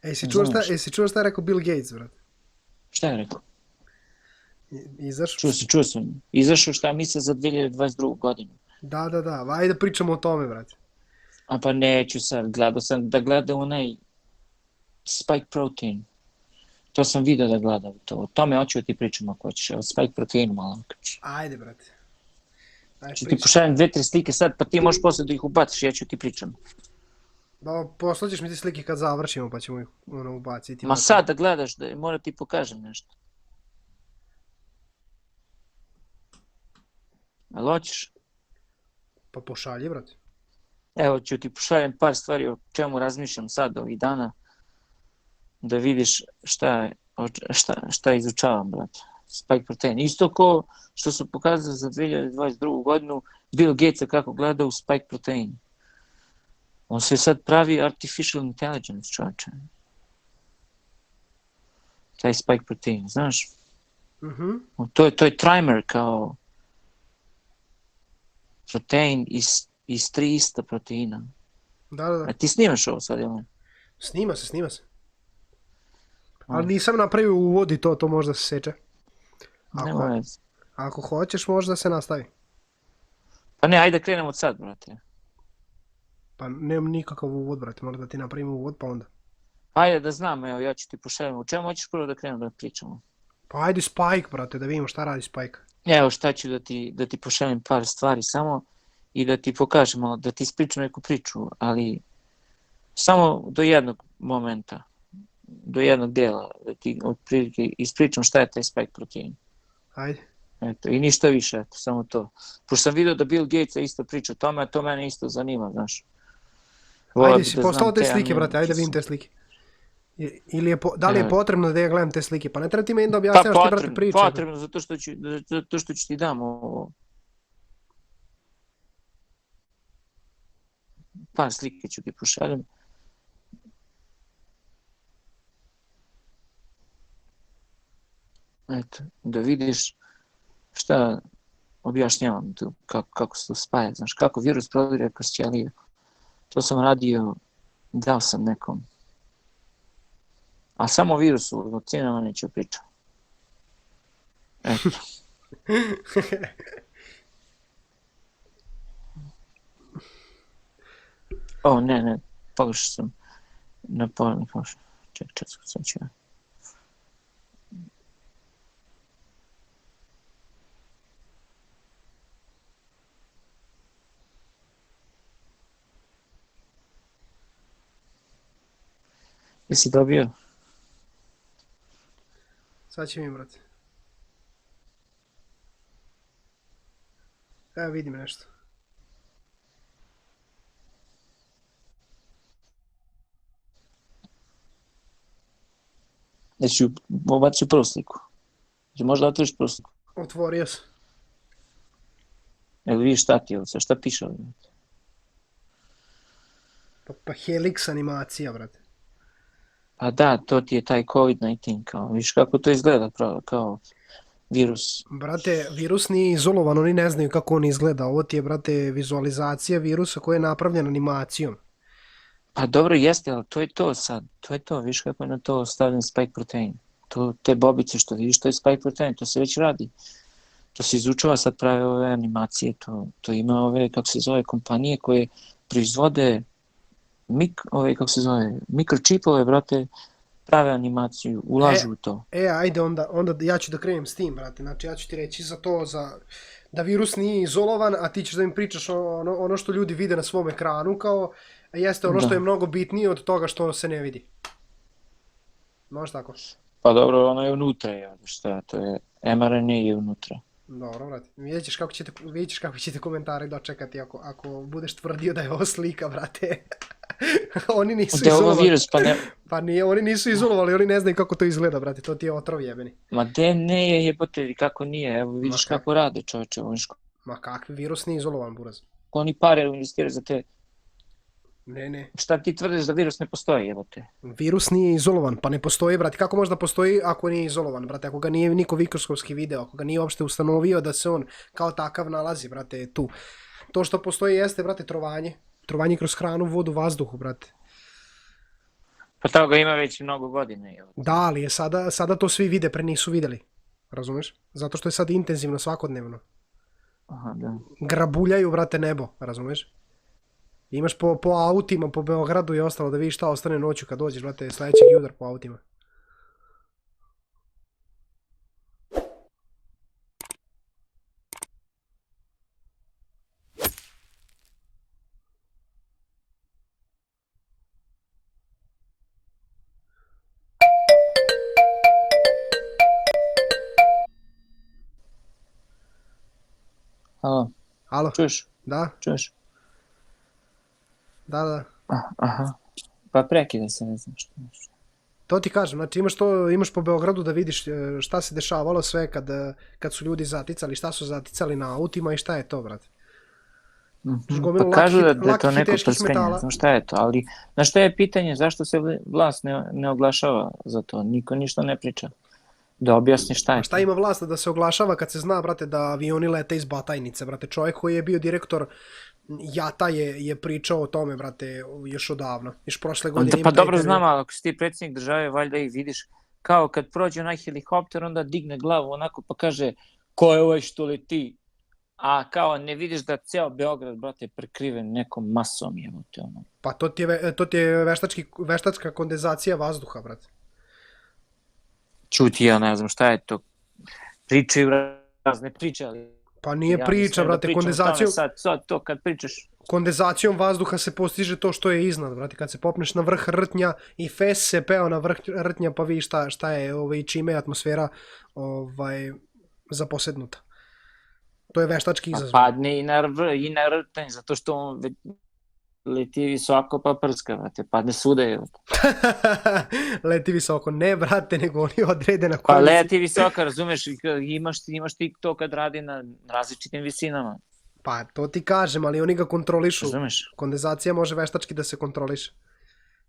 Jesi čuo šta je rekao Bill Gates, brate? Šta je rekao? Izašao? Čuo sam. Izašao šta misle za 2022. godinu. Da, ajde da pričamo o tome, brate. A pa neću sad, gledao sam da gleda onaj spike protein. To sam vidio da gledam. O tome hoću da ti pričam ako hoćeš. O spike proteinu malo. Ajde, brate. Ajde, Ću ti pošaljem 2-3 slike sad, pa ti možeš posle da ih ubaciš, ja ću ti pričam. Poslaćeš mi ti slike kad završimo, pa ćemo ih ubaciti. Ma sad da gledaš, mora ti pokažem nešto. Ali hoćeš? Pa pošalji, brate. Evo ću ti pošaljem par stvari o čemu razmišljam sad ovih dana. Da vidiš šta izučavam, brate. Spike protein. Isto ko što su pokazali za 2022. godinu Bill Gatesa kako gleda u spike protein. On se sad pravi artificial intelligence, čovječe. Taj spike protein, znaš? To je trimer kao protein iz 3 ista proteina. Da. A ti snimaš ovo sad, jel? Snima se. Ali nisam napravio uvod i to možda se seče. Ako hoćeš, možda se nastavi. Pa ne, ajde krenemo od sad, brate. Pa nemam nikakav uvod, brate, mora da ti napravim uvod, pa onda. Ajde da znam, evo, ja ću ti pošaljem. U čemu hoćeš prvo da krenemo da pričamo? Pa ajde Spike, brate, da vidimo šta radi Spike. Evo šta ću da ti pošaljem par stvari samo i da ti pokažem, da ti ispričam neku priču, ali samo do jednog momenta, do jednog dela, da ti otprilike ispričam šta je taj spike protein. Ajde. Eto, i ništa više, eto, samo to. Pošto sam vidio da Bill Gates isto priča o tome, a to mene isto zanima, znaš. Ajde, si postao te slike, brate, ajde da vidim te slike. Da li je potrebno da ja gledam te slike? Pa ne treba ti meni da objasnjaš ti, brate, priče. Potrebno, zato što ću ti dam ovo. Par slike ću ti pošaljem. Eto, da vidiš šta objašnjavam tu, kako se to spaja, znaš, kako virus prodire kroz ćelije. To sam radio, dao sam nekom. A samo o virusu, o vakcinama neću pričati. Eto. O, ne, pogrešio sam. Na pola ne pogrešio. Čekaj, sad ću ja. Jesi dobio? Sad će mi, brate. Evo vidim nešto. Jesi ubacio prvu sliku? Možda otvoriš prvu sliku? Otvorio sam. Jel vidiš šta ti je ovo? Šta piše ovdje? Pa Helix animacija, brate. Pa da, to ti je taj COVID-19, kao, viš kako to izgleda, kao virus. Brate, virus nije izolovan, oni ne znaju kako on izgleda. Ovo ti je, brate, vizualizacija virusa koja je napravljena animacijom. Pa dobro, jeste, ali to je to sad. To je to, viš kako je na to stavljen spike protein. Te bobice što vidiš, to je spike protein, to se već radi. To se izučava, sad prave ove animacije, to ima ove, kako se zove, kompanije koje proizvode mikročipove, brate, prave animaciju, ulažu u to. Ajde, onda ja ću da krenem s tim, brate. Znači, ja ću ti reći za to, da virus nije izolovan, a ti ćeš da mi pričaš ono što ljudi vide na svom ekranu, kao jeste ono što je mnogo bitnije od toga što se ne vidi. Može tako? Pa dobro, ono je unutra, šta, to je mRNA je unutra. Dobro, brate. Vidjet ćeš kako ćete komentari dočekati ako budeš tvrdio da je ovo slika, brate. Oni nisu izolovali. Virus, pa nije, oni nisu izolovali, oni ne znaju kako to izgleda, brate. To ti je otrov jebeni. Ma ne je jebote, kako nije, evo vidiš kako rade, čovječe. Ma kakvi, virus nije izolovan, buraz. Oni pare investiraju za te. Ne. Šta ti tvrdiš da virus ne postoji, jebote? Virus nije izolovan, pa ne postoji, brate. Kako može da postoji ako nije izolovan, brate? Ako ga nije niko mikroskopski video, ako ga nije uopšte ustanovio da se on kao takav nalazi, brate, tu. To što postoji jeste, brate, trovanje. Trovanje kroz hranu, vodu, vazduhu, brate. Pa toga ima već mnogo godina. Da, ali je sada to svi vide, pre nisu videli. Razumeš? Zato što je sad intenzivno svakodnevno. Aha, da. Grabuljaju, brate, nebo, razumeš? Imaš po autima, po Beogradu i ostalo da vidiš šta ostane noću kad dođeš, brate, sledećeg jutra po autima. Alo, Alo? čuješ? Da? Čuješ? Da. Aha. Pa prekida se, ne znam što. To ti kažem, znači imaš po Beogradu da vidiš šta se dešavalo sve kad su ljudi zaticali, šta su zaticali na autima i šta je to, brate. Pa kažu da je to neko prskanje, znam šta je to, ali znaš šta je pitanje, zašto se vlast ne oglašava za to, niko ništa ne priča, da objasni šta je. A šta ima vlast da se oglašava kad se zna, brate, da avioni lete iz Batajnice, brate, čovjek koji je bio direktor JATA je pričao o tome, brate, još odavno, još prošle godine. Pa dobro znam, ali ako si ti predsjednik države, valjda ih vidiš, kao kad prođe onaj helikopter, onda digne glavu onako pa kaže, ko je ovaj što leti? A kao ne vidiš da ceo Beograd, brate, prekriven nekom masom, jebote, ono. Pa to ti je veštačka kondenzacija vazduha, brate. Čuti, ja ne znam šta je to. Pričaju razne priče, ali... Pa nije priča, brate, kondenzacijom... Sad to kad pričaš... Kondenzacijom vazduha se postiže to što je iznad, brate. Kad se popneš na vrh rtnja i fes se peo na vrh rtnja, pa vidiš šta je, čime je atmosfera zaposednuta. To je veštački izazov. Pa padne i na rtanj, zato što on leti visoko pa prska, brate, padne svuda je. Leti visoko, ne, brate, nego oni odrede na koji... Pa leti visoko, razumeš, imaš ti to kad radi na različitim visinama. Pa to ti kažem, ali oni ga kontrolišu. Razumeš? Kondenzacija može veštački da se kontroliše.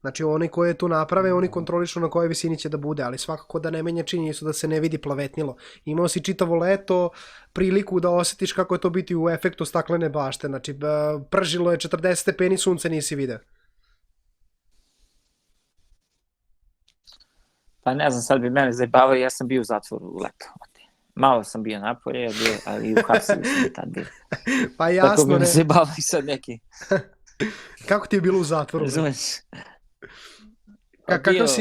Znači oni koje tu naprave, oni kontrolišu na kojoj visini će da bude, ali svakako da ne menja činjenicu da se ne vidi plavetnilo. Imao si čitavo leto priliku da osjetiš kako je to biti u efektu staklene bašte. Znači pržilo je 40 stepeni, sunce nisi video. Pa ne znam, sad bi mene zajebavao, ja sam bio u zatvoru u leto. Malo sam bio napolje, ali u hapsili sam tad bio. Pa jasno, tako bi me zajebavao i sad neki. Kako ti je bilo u zatvoru? Razumeš?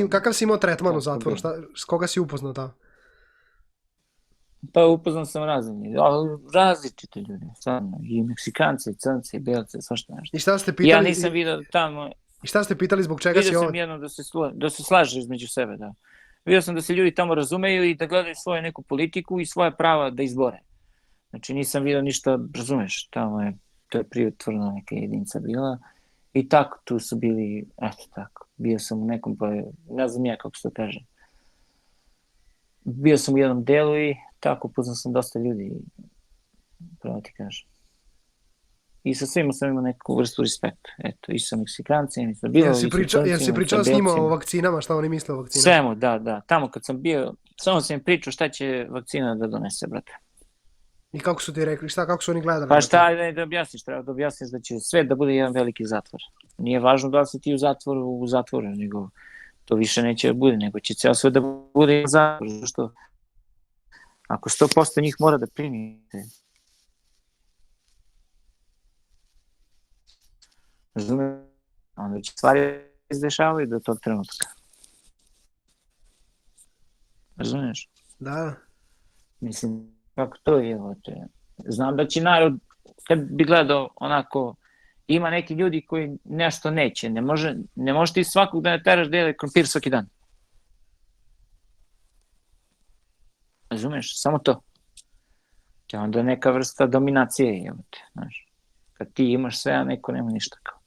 Kakav si imao tretman u zatvoru? S koga si upoznao tamo? Pa upoznao sam različite ljudi, stvarno, i Meksikanci, i Crnci, i Belce, svašta nešto. I šta ste pitali? Ja nisam vidio tamo... I šta ste pitali, zbog čega si Vidio sam jedno da se slaže između sebe, da. Vidio sam da se ljudi tamo razumeju i da gledaju svoju neku politiku i svoje prava da izbore. Znači nisam vidio ništa, razumeš, tamo je, to je prijutvorna neka jedinica bila. I tako, tu su bili, eto tako, bio sam u nekom, ne znam ja kako se to kaže. Bio sam u jednom delu i tako, upoznao sam dosta ljudi, pravo ti kažem. I sa svima sam imao neku vrstu respekta, eto, i sa Meksikancima, i sa bilo, i sa Crncima. Jesi pričao s njima o vakcinama, šta oni misle o vakcinama? Svemu, da, tamo kad sam bio, samo sam im pričao šta će vakcina da donese, brate. I kako su ti rekli, kako su oni gledali? Pa šta da objasniš, treba da objasniš da će sve da bude jedan veliki zatvor. Nije važno da li si ti u zatvoru, nego to više neće da bude, nego će ceo sve da bude jedan zatvor, zašto ako 100% njih mora da primite. Razumeš? Onda će stvari izdešavaju do tog trenutka. Razumeš? Da. Mislim, kako to je, znam da će narod, kad bi gledao onako, ima neki ljudi koji nešto neće, ne može ti svakog da ne teraš da jede krompir svaki dan. Razumeš, samo to. To je onda neka vrsta dominacije, znaš. Kad ti imaš sve, a neko nema ništa kao.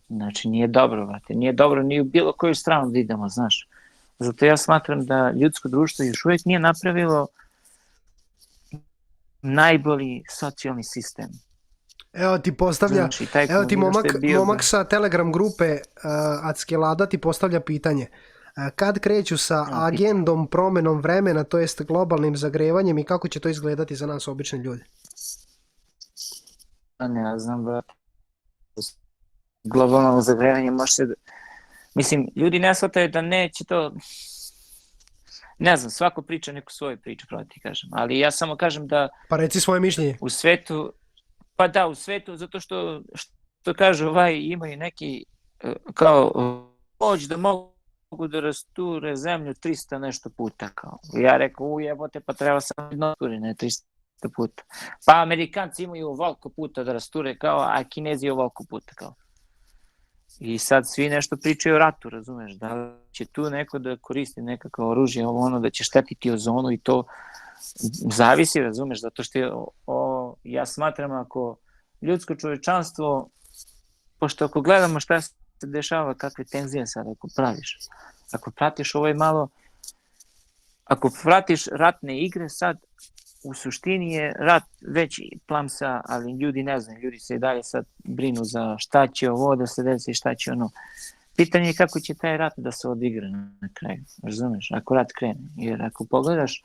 Znači, nije dobro, brate, nije dobro ni u bilo koju stranu da idemo, znaš. Zato ja smatram da ljudsko društvo još uvijek nije napravilo najbolji socijalni sistem. Evo ti postavlja, znači, evo ti momak sa Telegram grupe Atskelada ti postavlja pitanje. Kad kreću sa agendom, promenom vremena, to jest globalnim zagrevanjem i kako će to izgledati za nas obične ljude? Ne znam, brate. globalnog zagrevanja može se... Mislim, ljudi ne shvataju da neće to... Ne znam, svako priča neku svoju priču, pravo ti kažem. Ali ja samo kažem da... Pa reci svoje mišljenje. U svetu... Pa da, u svetu, zato što kažu, imaju neki kao moć da mogu da rasture zemlju 300 nešto puta. Kao. Ja rekao, jebote, pa treba samo jedno rasture, ne 300 puta. Pa Amerikanci imaju ovoliko puta da rasture, kao, a Kinezi ovoliko puta. Kao. I sad svi nešto pričaju o ratu, razumeš, da će tu neko da koristi nekako oružje, da će štetiti ozonu i to zavisi, razumeš, zato što ja smatram ako ljudsko čovečanstvo, pošto ako gledamo šta se dešava, kakve tenzije sad ako praviš, ako pratiš ovo je malo, ako pratiš ratne igre sad, u suštini je rat već plamsa, ali ljudi ne znaju, ljudi se i dalje sad brinu za šta će ovo da se desi, šta će ono. Pitanje je kako će taj rat da se odigra na kraju, razumeš, ako rat krene, jer ako pogledaš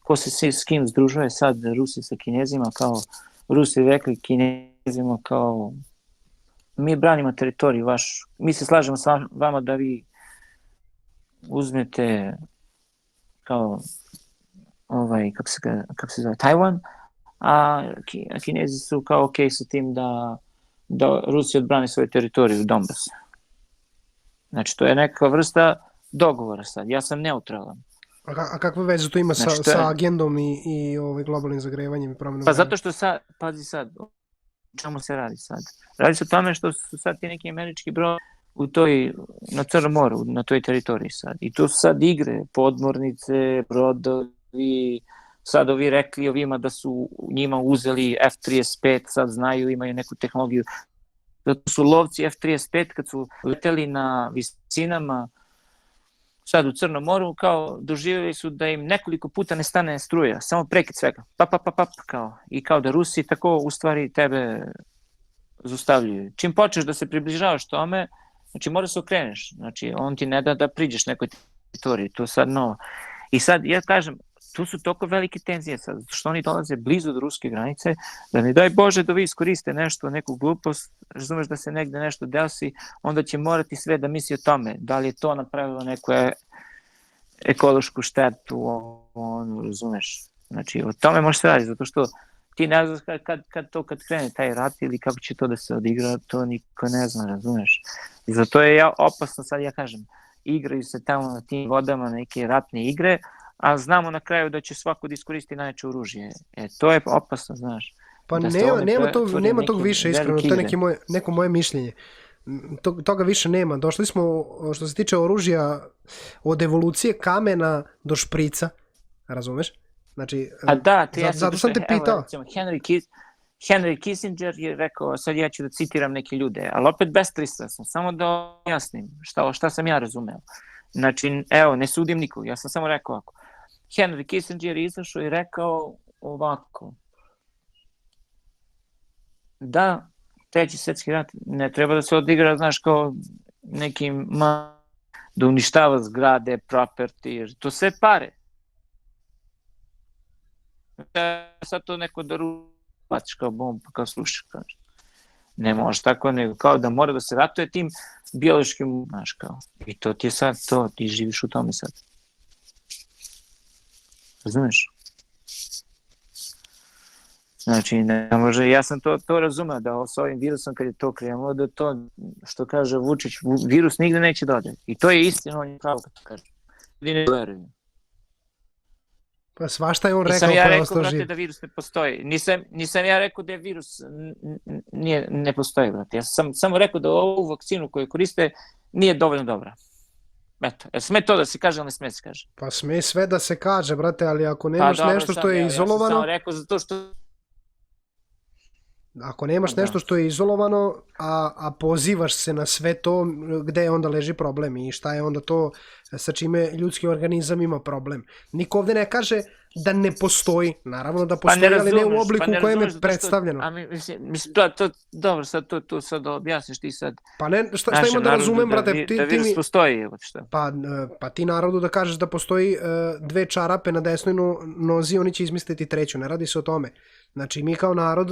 ko se s kim združuje sad Rusi sa Kinezima, kao Rusi rekli Kinezima kao mi branimo teritoriju vaš, mi se slažemo sa vama da vi uzmete kao kako se zove, Tajvan, a Kinezi su kao ok sa tim da Rusija odbrani svoju teritoriju, Donbas. Znači, to je neka vrsta dogovora sad, ja sam neutralan. A kakve veze to ima sa agendom i globalnim zagrevanjem i promjenom? Pa zato što sad, pazi sad, o čemu se radi sad? Radi se o tome što su sad ti neki američki brod na Crnom moru, na toj teritoriji sad. I tu su sad igre, podmornice, brodovi, sad ovi rekli ovima da su njima uzeli F-35, sad znaju, imaju neku tehnologiju. Zato su lovci F-35 kad su leteli na visinama sad u Crnom moru, kao doživjeli su da im nekoliko puta ne stane struja, samo prekid svega, kao. I kao da Rusi tako u stvari tebe zaustavljaju. Čim počneš da se približavaš tome, znači moraš se okreneš, znači on ti ne da priđeš nekoj teritoriji, to sad novo. I sad ja kažem, tu su toliko velike tenzije sad, zato što oni dolaze blizu do ruske granice, da ne daj Bože da vi iskoriste nešto, neku glupost, razumeš da se negde nešto desi, onda će morati sve da misli o tome, da li je to napravilo neku ekološku štetu, razumeš. Znači, o tome može se raditi, zato što ti ne znaš kad krene taj rat ili kako će to da se odigra, to niko ne zna, razumeš. I zato je opasno, sad ja kažem, igraju se tamo na tim vodama neke ratne igre, a znamo na kraju da će svako da iskoristi najveće oružje. To je opasno, znaš. Pa nema tog više, iskreno, to je neko moje mišljenje. Toga više nema. Došli smo, što se tiče oružja, od evolucije kamena do šprica, razumeš? Znači, zato sam te pitao. Henry Kissinger je rekao, sad ja ću da citiram neke ljude, ali opet bespristrasan, samo da objasnim šta sam ja razumeo. Znači, evo, ne sudim nikog, ja sam samo rekao ovako. Henry Kissinger je izašao i rekao ovako, da Treći svjetski rat ne treba da se odigra, znaš, kao nekim da uništava zgrade, property, jer to sve pare. Sad to neko da baciš kao bombu, kao slušaš, kaže. Ne može tako, nego kao da mora da se ratuje tim biološkim, znaš, kao. I to ti je sad to, ti živiš u tome sad. Razumeš? Znači, ne može, ja sam to razumeo, da s ovim virusom kad je to krenulo, da to, što kaže Vučić, virus nigde neće dodati. I to je istina, on je pravo kad to kaže. Ljudi ne veruju. Pa svašta je on rekao. Nisam ja rekao, brate, da virus ne postoji. Nisam ja rekao da je virus ne postoji, brate. Ja sam samo rekao da ovu vakcinu koju koriste nije dovoljno dobra. Eto, sme to da se kaže, ali ne sme se kaže. Pa sme sve da se kaže, brate, ali ako nemaš nešto što je izolovano... Ja sam samo rekao zato što... Ako nemaš nešto što je izolovano, a pozivaš se na sve to, gde onda leži problem i šta je onda to sa čime ljudski organizam ima problem. Niko ovde ne kaže da ne postoji. Naravno da Pa postoji, ne ali ne u razumeš, obliku pa ne u kojem razumeš je zato što, predstavljeno. a mislim, da, dobro, sad to sad objasniš ti sad Pa ne, šta ima našem da narodu razumem, brate, da ti virus mi... postoji, evo šta. Pa ti narodu da kažeš da postoji dve čarape na desnoj nozi, oni će izmisliti treću, ne radi se o tome. Znači mi kao narod,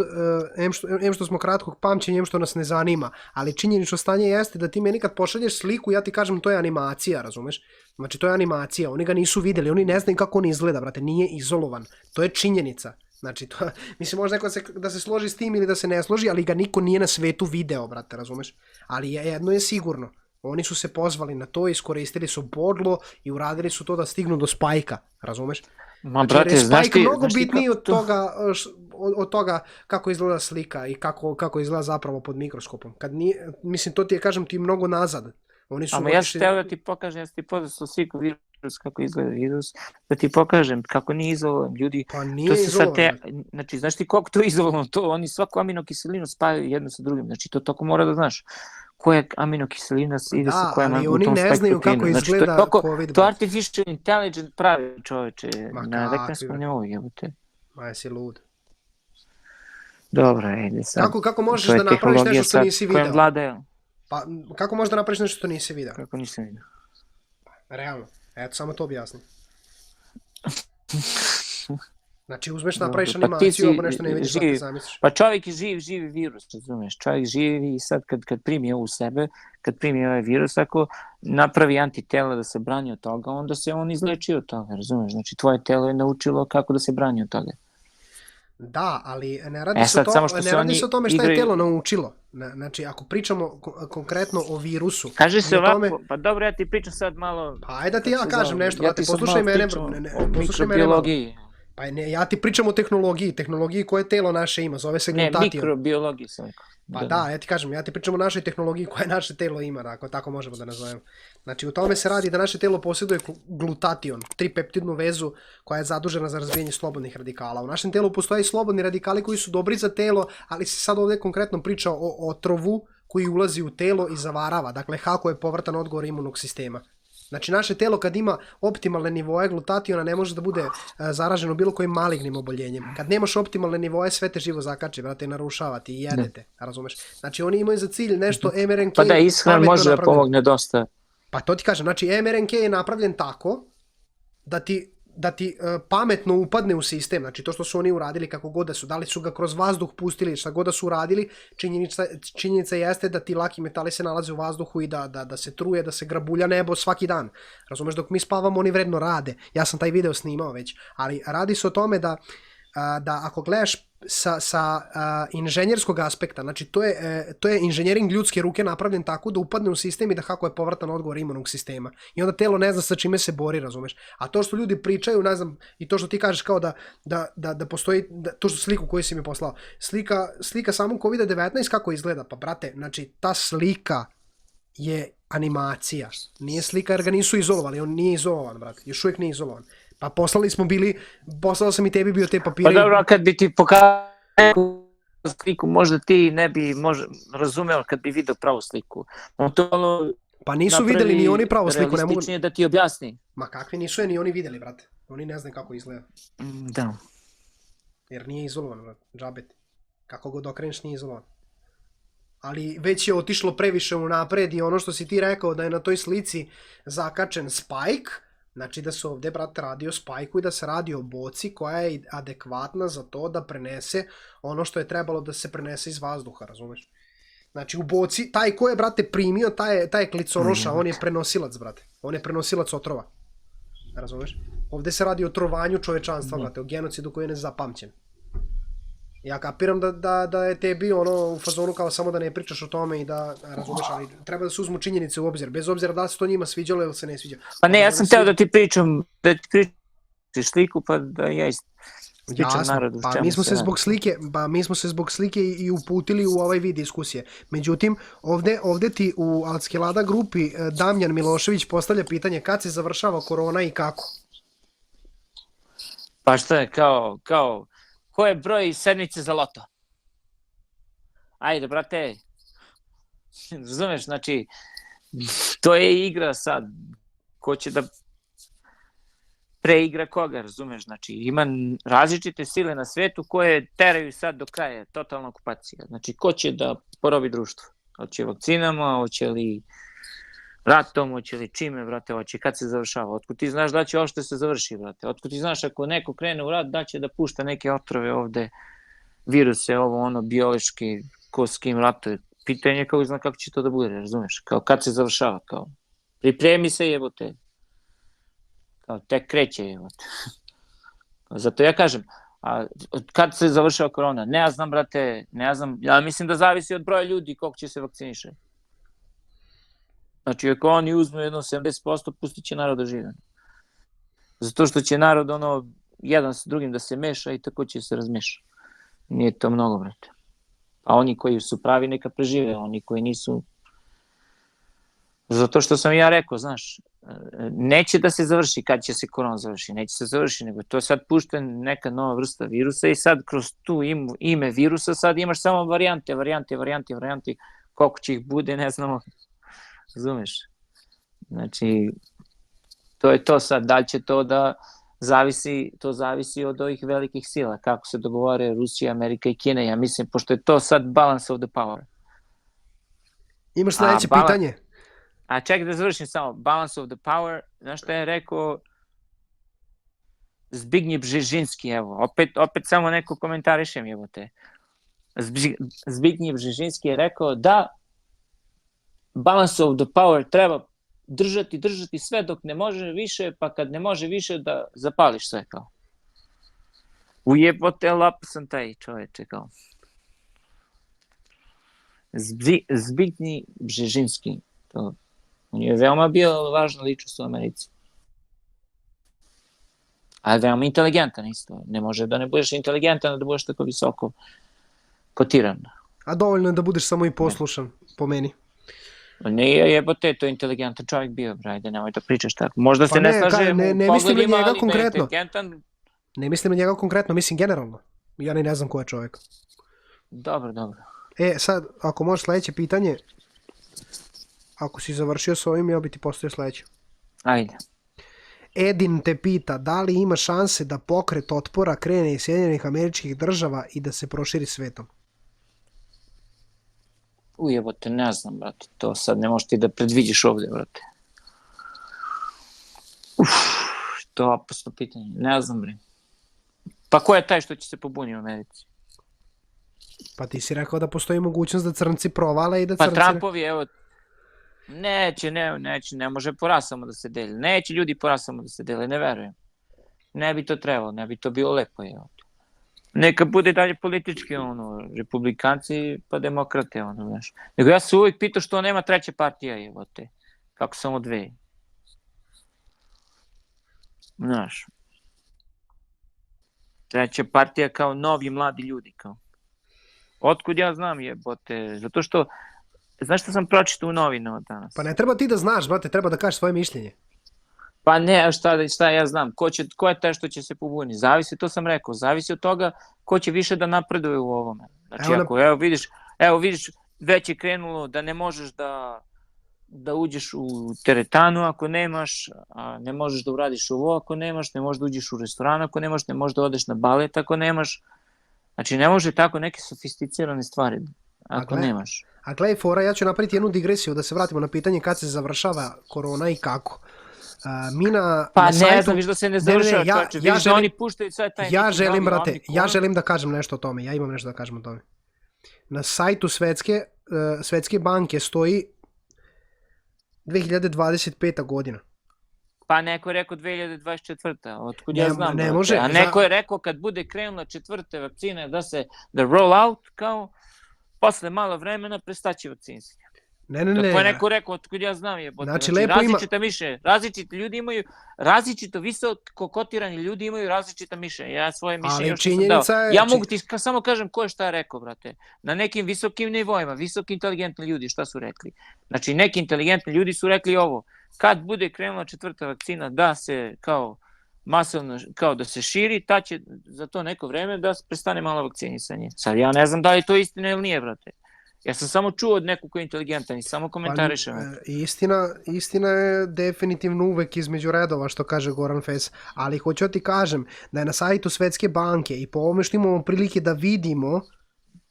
em što smo kratkog pamćenja, em što nas ne zanima, ali činjenično stanje jeste da ti meni kad pošalješ sliku, ja ti kažem to je animacija, razumeš? Znači to je animacija, oni ga nisu videli, oni ne znaju kako on izgleda, brate, nije izolovan, to je činjenica. Znači, to, mislim, može neko da se složi s tim ili da se ne složi, ali ga niko nije na svetu video, brate, razumeš? Ali jedno je sigurno, oni su se pozvali na to, iskoristili su podlo i uradili su to da stignu do Spajka, razumeš? Ma, Znači, brate, jer je znaš Spike ti, mnogo bitniji kako od toga kako izgleda slika i kako izgleda zapravo pod mikroskopom. Mislim, to ti je, kažem ti, mnogo nazad. Oni su ama ja sam teo da ti pokažem, ja sam ti poslao sliku virus, kako izgleda virus, da ti pokažem kako nije izolovan, ljudi. Pa To nije se sad izolovan. znači, znaš ti koliko to je izolovano, to oni svaku aminokiselinu spajaju jedno sa drugim, znači to toko mora da znaš. Koja aminokiselina ide sa kojom ali u oni tom ne znaju spike kako proteinu. Znači, izgleda COVID. to artificial intelligence pravi, čoveče, Ma na kakvi, elektronskom nivou, jebote. Ma jesi lud. Dobro, ajde sad. Kako možeš To je da napraviš tehnologija nešto što sad nisi kojom video? vlada, Pa kako možeš da napraviš nešto što nisi video? kako nisam vidio. Realno. Eto, samo to objasni. Znači, uzmeš, napraviš Dobro, pa ti animaciju, si ako nešto ne vidiš, šta ti živ. zamisliš? Pa čovjek je živi virus, razumeš? Čovjek živi i sad kad primi ovo u sebe, kad primi ovaj virus, ako napravi antitela da se brani od toga, onda se on izleči od toga, razumeš? Znači, tvoje telo je naučilo kako da se brani od toga. Da, ali ne radi se o tome šta je telo naučilo. Znači, ako pričamo konkretno o virusu... Kaže se ovako, tome... pa dobro, ja ti pričam sad malo... Pa ajde da ti ja kažem nešto, ja ti poslušaj mene. O mikrobiologiji. Pa ne, ja ti pričam o tehnologiji koje telo naše ima, zove se glutation. Ne, mikrobiologiji sam rekao. Pa da, ja ti kažem, ja ti pričam o našoj tehnologiji koje naše telo ima, ako tako možemo da nazovemo. Znači, u tome se radi da naše telo posjeduje glutation, tripeptidnu vezu koja je zadužena za razvijanje slobodnih radikala. U našem telu postoje slobodni radikali koji su dobri za telo, ali se sad ovdje konkretno priča o otrovu koji ulazi u telo i zavarava. Dakle, kako je povratan odgovor imunog sistema. Znači, naše telo kad ima optimalne nivoje glutationa ne može da bude zaraženo bilo kojim malignim oboljenjem. Kad nemaš optimalne nivoje, sve te živo zakači, brate, narušavati i jedete, razumeš? Znači, oni imaju za cilj nešto mRNK... Pa da, ishran može da pomogne dosta. Pa to ti kažem, znači mRNK je napravljen tako da ti pametno upadne u sistem, znači to što su oni uradili kako god da su, da li su ga kroz vazduh pustili, šta god da su uradili, činjenica jeste da ti laki metali se nalaze u vazduhu i da se truje, da se grabulja nebo svaki dan. Razumeš, dok mi spavamo oni vredno rade. Ja sam taj video snimao već, ali radi se o tome da ako gledaš sa inženjerskog aspekta, znači to je inženjering ljudske ruke napravljen tako da upadne u sistem i da kako je povratan odgovor imunog sistema. I onda telo ne zna sa čime se bori, razumeš. A to što ljudi pričaju, ne znam, i to što ti kažeš kao da postoji, to što sliku koju si mi poslao, slika samog COVID-19 kako izgleda, pa brate, znači ta slika je animacija, nije slika jer ga nisu izolovali, on nije izolovan, brate, još uvijek nije izolovan. Pa poslao sam i tebi bio te papire. Pa dobro, kad bi ti pokazao sliku, možda ti ne bi razumeo kad bi vidio pravu sliku. Pa nisu videli ni oni pravu sliku. Realističnije da ti objasni. Ma kakvi nisu je ni oni videli, brate. Oni ne znaju kako izgleda. Da. Jer nije izolovan, brate. Džabet. Kako god okreneš nije izolovan. Ali već je otišlo previše unapred i ono što si ti rekao da je na toj slici zakačen Spike, znači da se ovdje, brate, radi o Spike-u i da se radi o boci koja je adekvatna za to da prenese ono što je trebalo da se prenese iz vazduha, razumeš? Znači u boci, taj ko je, brate, primio, taj je kliconoša, on je prenosilac, brate. On je prenosilac otrova. Razumeš? Ovdje se radi o trovanju čovečanstva, brate, o genocidu koji je nezapamćen. Ja kapiram da je tebi ono u fazonu kao samo da ne pričaš o tome i da razumeš, ali treba da se uzmu činjenice u obzir, bez obzira da se to njima sviđalo ili se ne sviđa. Pa ne, ja sam teo da ti pričam, sliku pa da ja ispričam narodu. Pa mi smo se zbog slike i uputili u ovaj vid diskusije. Međutim, ovdje ti u Altskelada grupi Damjan Milošević postavlja pitanje kad se završava korona i kako? Pa šta je, kao ko je broj sedmice za loto? Ajde, brate. Razumeš, znači, to je igra sad. Ko će da preigra koga, razumeš? Znači, ima različite sile na svetu koje teraju sad do kraja, totalna okupacija. Znači, ko će da porobi društvo? Hoće vakcinama, hoće li ratom, hoće li čime, brate, hoće, kad se završava? Otkud ti znaš da će ovo što se završi, brate? Otkud ti znaš ako neko krene u rat, da će da pušta neke otrove ovde, viruse, ovo, ono, biološki, ko s kim ratuje? Pitanje je kako zna kako će to da bude, razumeš? Kao kad se završava, kao pripremi se, jebote. Kao tek kreće, jebote. Zato ja kažem, a kad se završava korona? Ne ja znam, brate, ne ja znam, ja mislim da zavisi od broja ljudi koliko će se vakciniše. Znači, ako oni uzmu jedno 70%, pustit će narod da žive. Zato što će narod, ono, jedan sa drugim da se meša i tako će se razmeša. Nije to mnogo, brate. A oni koji su pravi neka prežive, oni koji nisu... Zato što sam ja rekao, znaš, neće da se završi kad će se korona završi, neće se završi, nego to sad pušten neka nova vrsta virusa i sad kroz tu ime virusa sad imaš samo varijante, koliko će ih bude, ne znamo, razumeš? Znači, to je to sad, da li će to da zavisi od ovih velikih sila, kako se dogovore Rusija, Amerika i Kina, ja mislim, pošto je to sad balance of the power. Imaš sledeće pitanje? A čekaj da završim samo, balance of the power, znaš šta je rekao Zbigniew Brzezinski, evo, opet samo neko komentarišem, evo te. Zbigniew Brzezinski je rekao da balance of the power treba držati sve dok ne može više, pa kad ne može više da zapališ sve, kao. Ujebote, lap sam taj čoveče, kao. Zbigniew Brzezinski, to on je veoma bio važna ličnost u Americi. A je veoma inteligentan isto. Ne može da ne budeš inteligentan, da budeš tako visoko kotiran. A dovoljno je da budeš samo i poslušan, po meni. Nije jebote, to je inteligentan čovjek bio, brajde, nemoj da pričaš tako. Možda se ne slaže u pogledima, ali da je inteligentan. Ne mislim na njega konkretno, mislim generalno. Ja ne znam ko je čovjek. Dobro. Sad, ako možeš sledeće pitanje, ako si završio s ovim, ja bi ti postavio sledeće. Ajde. Edin te pita, da li ima šanse da pokret otpora krene iz Sjedinjenih Američkih Država i da se proširi svetom? Ujebote, ne znam, brate, to sad ne možeš ti da predvidiš ovde, brate. To je opasno pitanje, ne znam, bre. Pa ko je taj što će se pobuni u Americi? Pa ti si rekao da postoji mogućnost da crnci provale i da crnci... Pa Trumpovi, evo, neće, ne može po rasama da se deli. Neće ljudi po rasama da se deli, ne verujem. Ne bi to trebalo, ne bi to bilo lepo, evo. Neka bude dalje politički, ono, republikanci pa demokrate, ono, znaš. Nego ja se uvijek pitao što nema treća partija, evo te. Kako samo dve. Znaš. Treća partija kao novi mladi ljudi, kao. Otkud ja znam, jebote, zato što, znaš što sam pročitao u novinama danas? Pa ne treba ti da znaš, brate, treba da kažeš svoje mišljenje. Pa ne, šta ja znam, ko je taj što će se pobuni? Zavisi, to sam rekao, zavisi od toga ko će više da napreduje u ovome. Znači, evo vidiš, već je krenulo da ne možeš da uđeš u teretanu ako nemaš, a ne možeš da uradiš ovo ako nemaš, ne možeš da uđeš u restoran ako nemaš, ne možeš da odeš na balet ako nemaš. Znači, ne može tako neke sofisticirane stvari ako nemaš. A gledaj, fora, ja ću napraviti jednu digresiju da se vratimo na pitanje kad se završava korona i kako. Pa ne znam, viš da se ne završava, čoče, viš da oni puštaju sve taj neki novi omikron. Ja želim da kažem nešto o tome, ja imam nešto da kažem o tome. Na sajtu Svetske banke stoji 2025. godina. Pa neko je rekao 2024. Otkud ja znam. Ne može. A neko je rekao kad bude krenula četvrte vakcine da roll out, kao posle malo vremena prestaće vakcinisanje. Ne. Tako je neko rekao, otkud ja znam je. Znači, različita mišljenja. Različiti ljudi imaju, različito visoko kotirani ljudi imaju različita mišljenja. Ja svoje mišljenje još sam dao. Ja mogu ti samo kažem ko je šta rekao, brate. Na nekim visokim nivoima, visoki inteligentni ljudi šta su rekli. Znači, neki inteligentni ljudi su rekli ovo. Kad bude krenula četvrta vakcina da se kao masovno, kao da se širi, ta će za to neko vreme da prestane malo vakcinisanje. Sad ja ne znam da li to istina ili nije, brate. Ja sam samo čuo od nekog koji je inteligentan i samo komentarišem. Istina je definitivno uvek između redova, što kaže Goran Fes, ali hoću ti kažem da je na sajtu Svetske banke i po ovome što imamo prilike da vidimo.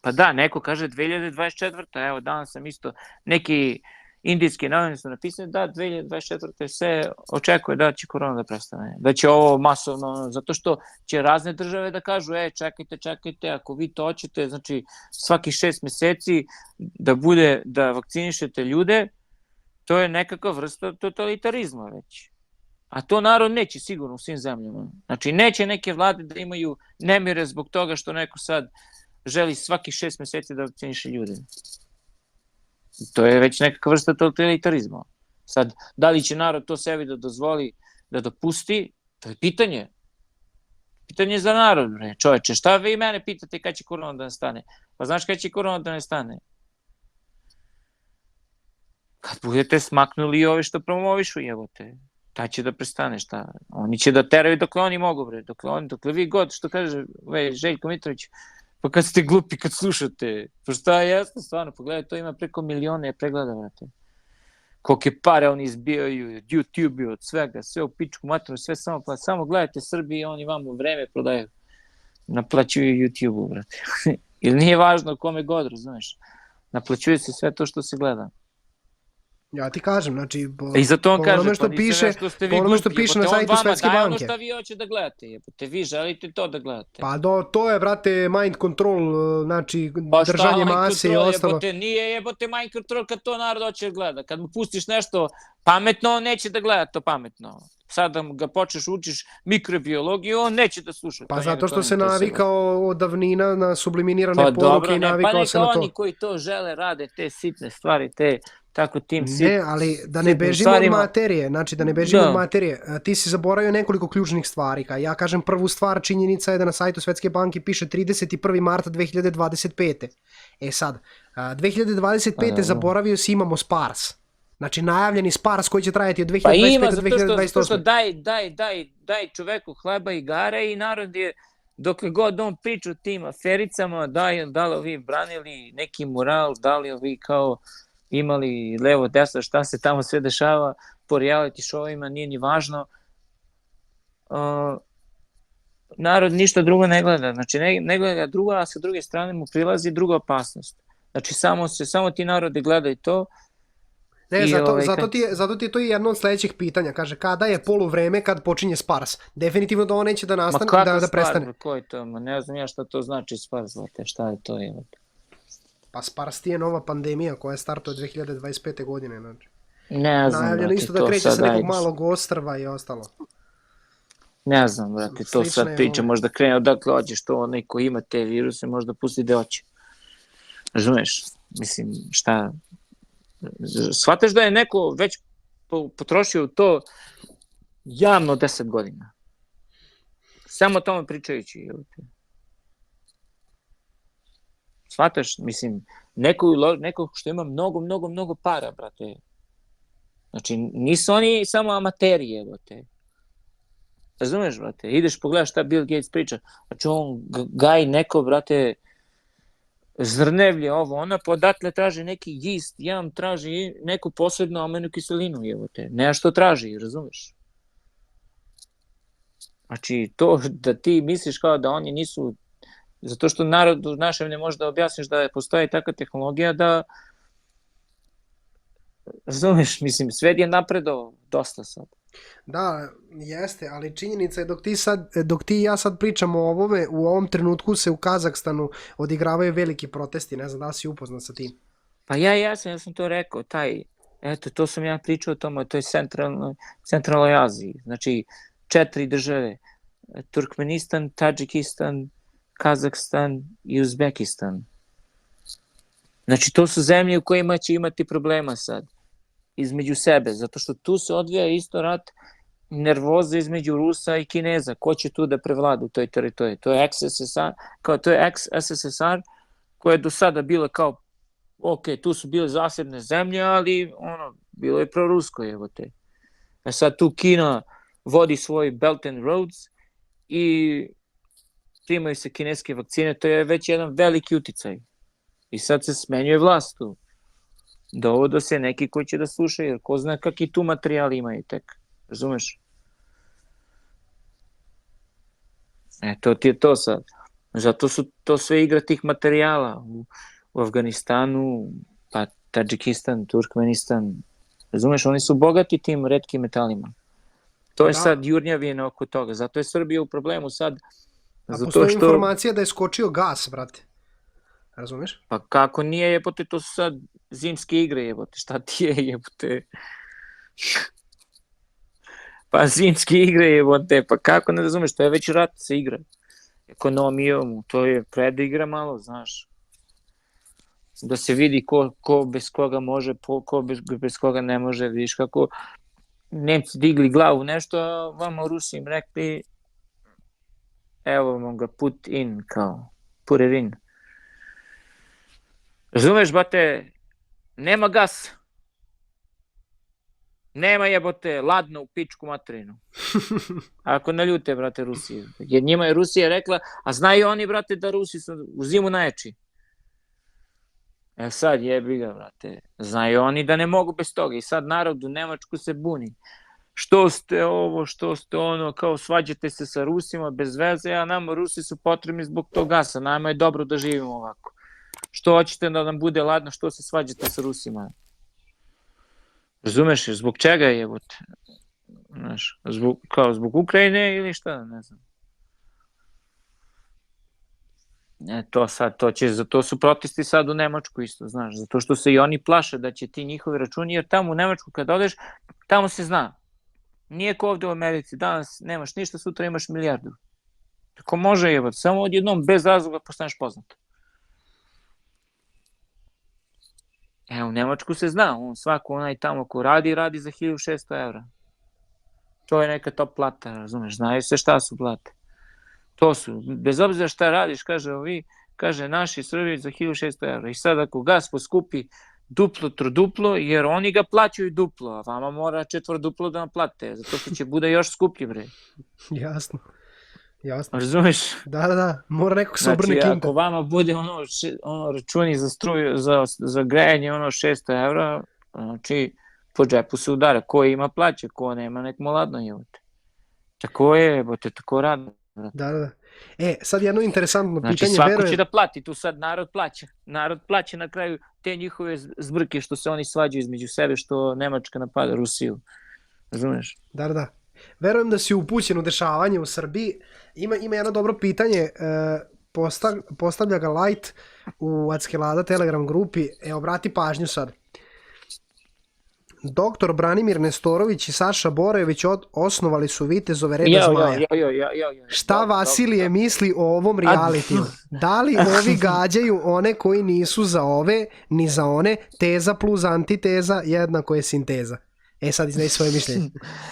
Pa da, neko kaže 2024. Evo, danas sam isto, neki indijski novine su napisali da 2024. se očekuje da će korona da prestane. Da će ovo masovno, zato što će razne države da kažu, čekajte, ako vi to hoćete, znači svaki 6 meseci da vakcinišete ljude, to je nekakva vrsta totalitarizma već. A to narod neće sigurno u svim zemljama. Znači neće neke vlade da imaju nemire zbog toga što neko sad želi svaki 6 meseci da vakciniše ljude. To je već nekakva vrsta totalitarizma. Sad, da li će narod to sebi da dozvoli, da dopusti, to je pitanje. Pitanje za narod, čoveče. Šta vi mene pitate kad će korona da nestane? Pa znaš kad će korona da nestane? Kad budete smaknuli i ove što promovišu, jebote. Ta će da prestane, šta? Oni će da teraju dokle oni mogu, bre. Dokle vi god, što kaže Željko Mitrović, pa kad ste glupi, kad slušate, pa šta je jasno, stvarno, pogledaj, to ima preko milione pregleda, vrate. Kolike pare oni izbijaju od YouTube-u, od svega, sve u pičku materiju, sve samo gledajte Srbiji, oni vam u vreme prodaju, naplaćuju YouTube-u, vrate. Ili nije važno kome god, razumeš, naplaćuje se sve to što se gleda. Ja ti kažem, znači, I zato on kaže, što piše, što piše na sajtu Svetske banke. Ono što vi hoće da gledate, jebote, vi želite to da gledate. Pa to je, brate, mind control, znači, držanje mase i ostalo. Jebote, nije jebote mind control kad to narod hoće da gleda. Kad mu pustiš nešto pametno, on neće da gleda to pametno. Sad da ga počneš učiš mikrobiologiju, on neće da sluša. Pa zato što se navikao od davnina na subliminirane poruke i navikao se na to. Pa neka oni koji to žele rade te sitne stvari, te tako tim Ne, ali da ne bežimo od materije, znači da ne bežimo od materije. Ti si zaboravio nekoliko ključnih stvari. Ja kažem prvu stvar, činjenica je da na sajtu Svetske banke piše 31. marta 2025. E sad, 2025. zaboravio si imamo SPARS. Znači najavljeni SPARS koji će trajati od 2025. do 2028. Zato što daj čoveku hleba i gare i narod je, dokle god on priča o tim afericama, da li ovi branili neki moral, da li ovi kao imali levo, desno, šta se tamo sve dešava po reality showima, nije ni važno. Narod ništa drugo ne gleda, znači ne gleda drugo, a sa druge strane mu prilazi druga opasnost. Znači samo ti narode gledaju to. Ne, zato ti je to i jedno od sledećih pitanja. Kaže, kada je poluvreme kad počinje SPARS? Definitivno da on neće da nastane, da prestane. Ma kako SPARS, to? Ne znam ja šta to znači SPARS, šta je to? Pa SPARS ti je nova pandemija koja je startuje 2025. godine. Znači. Ne znam, najavljeno isto da kreće sa nekog malog ostrva i ostalo. Ne znam, brate, to sad priča, možda krene odakle hoćeš, to onaj ko ima te viruse možda pusti gde hoće. Razumeš? Mislim, šta... Shvataš da je neko već potrošio to javno 10 godina. Samo o tome pričajući. Shvataš, mislim, neko što ima mnogo para, brate. Znači, nisu oni samo amateri, evote. Razumeš, brate? Ideš pogledaš šta Bill Gates priča. Znači, on gaji neko, brate, zrnevlje ovo, ona podatle traži neki gist, jam traži neku posebnu aminokiselinu, evote. Nešto traži, razumeš? Znači, to da ti misliš kao da oni nisu... Zato što narodu našem ne može da objasniš da postoji takva tehnologija da... Razumeš, mislim, svet je napredovao dosta sad. Da, jeste, ali činjenica je dok ti i ja sad pričamo o ovome, u ovom trenutku se u Kazahstanu odigravaju veliki protesti, ne znam da li si upoznat sa tim. Pa ja sam to rekao, to sam ja pričao o tome, to je centralnoj Aziji, znači 4 države, Turkmenistan, Tadžikistan, Kazahstan i Uzbekistan. Znači to su zemlje u kojima će imati problema sad, između sebe, zato što tu se odvija isto rat nervoza između Rusa i Kineza. Ko će tu da prevlada u toj teritoriji? To je ex-SSSR koja je do sada bila kao, ok, tu su bile zasebne zemlje, ali bilo je prorusko, evo te. A sad tu Kina vodi svoj Belt and Roads i primaju se kineske vakcine, to je već jedan veliki uticaj. I sad se smenjuje vlast tu. Dovodo se neki koji će da slušaju, jer ko zna kakvi tu materijali imaju tek. Razumeš? To ti je to sad. Zato su to sve igra tih materijala u Afganistanu, pa Tadžikistan, Turkmenistan. Razumeš, oni su bogati tim retkim metalima. To je sad jurnjavina oko toga. Zato je Srbija u problemu sad. A postoji informacija da je skočio gas, brate. Razumeš? Pa kako nije, jebote, to su sad zimske igre, jebote. Šta ti je, jebote? Pa zimske igre, jebote. Pa kako ne razumeš, to je već rat se igra. Ekonomijom, to je predigra malo, znaš. Da se vidi ko bez koga može, ko bez koga ne može. Vidiš kako Nemci digli glavu nešto, a vama u Rusiji im rekli evo vam ga put in, kao put it in. Razumeš, bate, nema gas. Nema jebote, ladno u pičku materinu. Ako ne ljute, brate, Rusije. Jer njima je Rusija rekla, a znaju oni, brate, da Rusi su u zimu najjači. Sad jebi ga, brate. Znaju oni da ne mogu bez toga. I sad narod u Nemačku se buni. Što ste ovo, što ste ono, kao svađate se sa Rusima bez veze, a nama Rusi su potrebni zbog tog gasa. Nama je dobro da živimo ovako. Što hoćete da nam bude ladno, što se svađate sa Rusima? Razumeš, zbog čega je jebote? Znaš, zbog Ukrajine ili šta, ne znam. To su protesti sad u Nemačku isto, znaš, zato što se i oni plaše da će ti njihovi računi, jer tamo u Nemačku kad odeš, tamo se zna. Nije ko ovde u Americi, danas nemaš ništa, sutra imaš milijardu. Tako može jebote, samo odjednom bez razloga postaneš poznat. U Nemačku se zna, svako onaj tamo ko radi za 1600 evra. To je neka top plata, razumeš, znaju se šta su plate. To su, bez obzira šta radiš, kaže naši Srbi za 1600 evra. I sad ako gas poskupi duplo, troduplo, jer oni ga plaćaju duplo, a vama mora četvrduplo da vam plate, zato što će bude još skuplji, bre. Jasno. Razumeš? Da, mora nekog se obrne kinta. Znači, ako vama bude računi za struju, za grejanje 600 evra, znači, po džepu se udara. Ko ima plaće, ko nema, nek mu ladno je. Tako je, bote, tako radi. Da. Sad jedno interesantno pitanje. Znači, svako će da plati, tu sad narod plaća. Narod plaća na kraju te njihove zbrke što se oni svađaju između sebe, što Nemačka napada Rusiju. Razumeš? Da. Verujem da si upućen u dešavanje u Srbiji. Ima jedno dobro pitanje, postavlja ga Light u Ackelada Telegram grupi. Obrati pažnju sad. Doktor Branimir Nestorović i Saša Borojević osnovali su Vitezove reda Zmaja. Šta Vasilije misli o ovom realitiju? Da li ovi gađaju one koji nisu za ove, ni za one? Teza plus antiteza jednako je sinteza. Sad iznaj svoje mišljenje.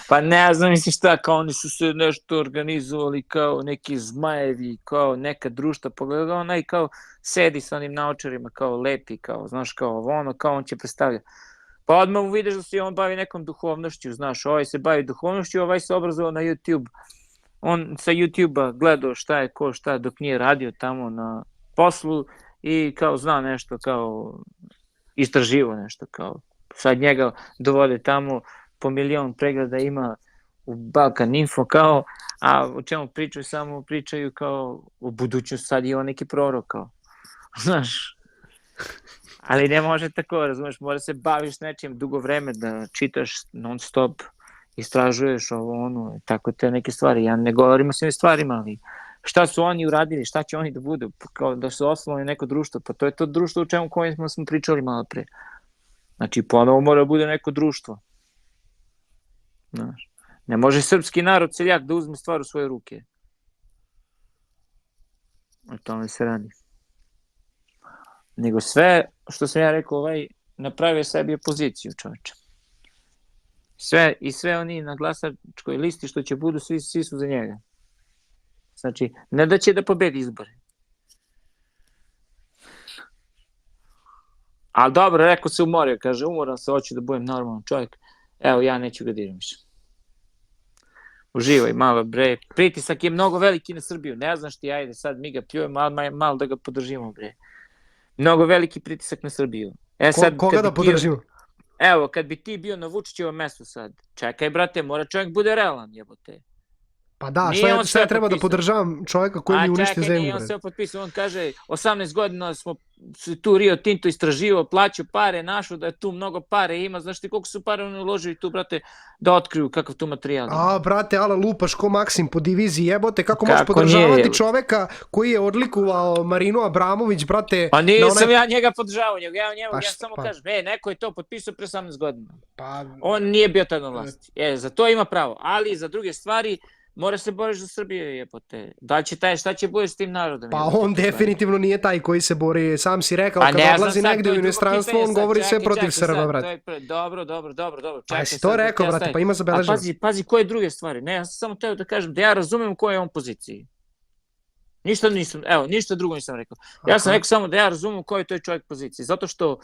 Pa ne znam, mislim šta, kao oni su se nešto organizovali kao neki zmajevi, kao neka društva, pogledaj onaj kao sedi sa onim naočarima, kao lepi, kao, znaš, kao ono, kao on će predstavljati. Pa odmah vidiš da se on bavi nekom duhovnošću, znaš, ovaj se bavi duhovnošću, ovaj se obrazovao na YouTube. On sa YouTube-a gledao šta je ko šta dok nije radio tamo na poslu i kao zna nešto, kao istraživo nešto, kao sad njega dovode tamo, po 1.000.000 pregleda ima u Balkan Info, kao, a o čemu pričaju, samo pričaju kao o budućnosti, sad je on neki prorok, kao, znaš. Ali ne može tako, razumeš, mora se baviš nečim dugo vreme, da čitaš non stop, istražuješ ovo, ono, tako te neke stvari. Ja ne govorim o svim stvarima, ali šta su oni uradili, šta će oni da budu, kao da su osnovali neko društvo, pa to je to društvo u čemu kojem smo pričali malo pre. Znači, ponovo mora da bude neko društvo. Znaš, ne može srpski narod, seljak, da uzme stvar u svoje ruke. O tome se radi. Nego sve, što sam ja rekao, napravio sebi opoziciju, čovječe. Sve oni na glasačkoj listi što će budu, svi su za njega. Znači, ne da će da pobedi izbore. Ali dobro, rekao se umorio, kaže, umoran se, hoću da budem normalan čovjek. Evo, ja neću ga diram više. Uživaj malo, bre. Pritisak je mnogo veliki na Srbiju. Ne znaš ti, ajde, sad mi ga pljujemo, malo da ga podržimo, bre. Mnogo veliki pritisak na Srbiju. Sad, Koga da podržimo? Evo, kad bi ti bio na Vučićevom mestu sad, čekaj, brate, mora čovjek bude realan, jebote. Pa da, Nije on šta ja sve treba da potpisao. podržavam čovjeka koji mi uništi zemlju? Nije on sve potpisao, on kaže 18 godina smo tu Rio Tinto istraživao, plaćao pare, našao da je tu mnogo pare ima, znaš ti koliko su pare oni uložili tu, brate, da otkriju kakav tu materijal ima. Brate, ala lupaš ko Maksim po diviziji, jebote, kako možeš podržavati čoveka koji je odlikovao Marinu Abramović, brate? Pa nisam ja njega podržavao, ja samo kažem, neko je to potpisao pre 18 godina. On nije bio tad na vlasti. Za to ima pravo, ali za druge stvari mora se boriš za Srbiju, jebote. Da li će šta će bude s tim narodom? Pa on definitivno nije taj koji se bori, sam si rekao, kad odlazi negde u inostranstvo, on govori sve protiv Srba, brate. Dobro. Pa si to rekao, brate, pa ima zabeleženo. Pazi, koje druge stvari? Ne, ja sam samo teo da kažem da ja razumem u kojoj je on poziciji. Ništa drugo nisam rekao. Ja sam rekao samo da ja razumem u kojoj je toj čovjek poziciji, zato što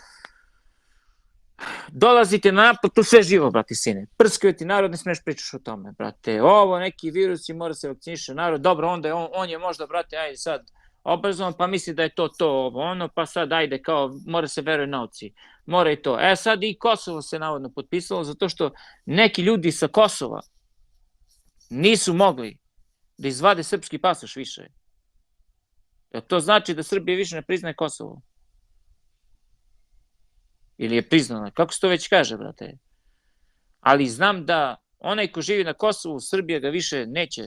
dolazite na napad, tu sve živo, brate, sine. Prskaju ti narod, ne smiješ pričaš o tome, brate. Ovo, neki virusi, mora se vakciniše narod. Dobro, onda on je možda, brate, ajde sad obrazovan, pa misli da je to ono, pa sad ajde, kao, mora se veruje nauci. Mora i to. Sad i Kosovo se navodno potpisalo, zato što neki ljudi sa Kosova nisu mogli da izvade srpski pasoš više. To znači da Srbija više ne priznaje Kosovo. Ili je priznala, kako se to već kaže, brate. Ali znam da onaj ko živi na Kosovu, Srbija ga više neće.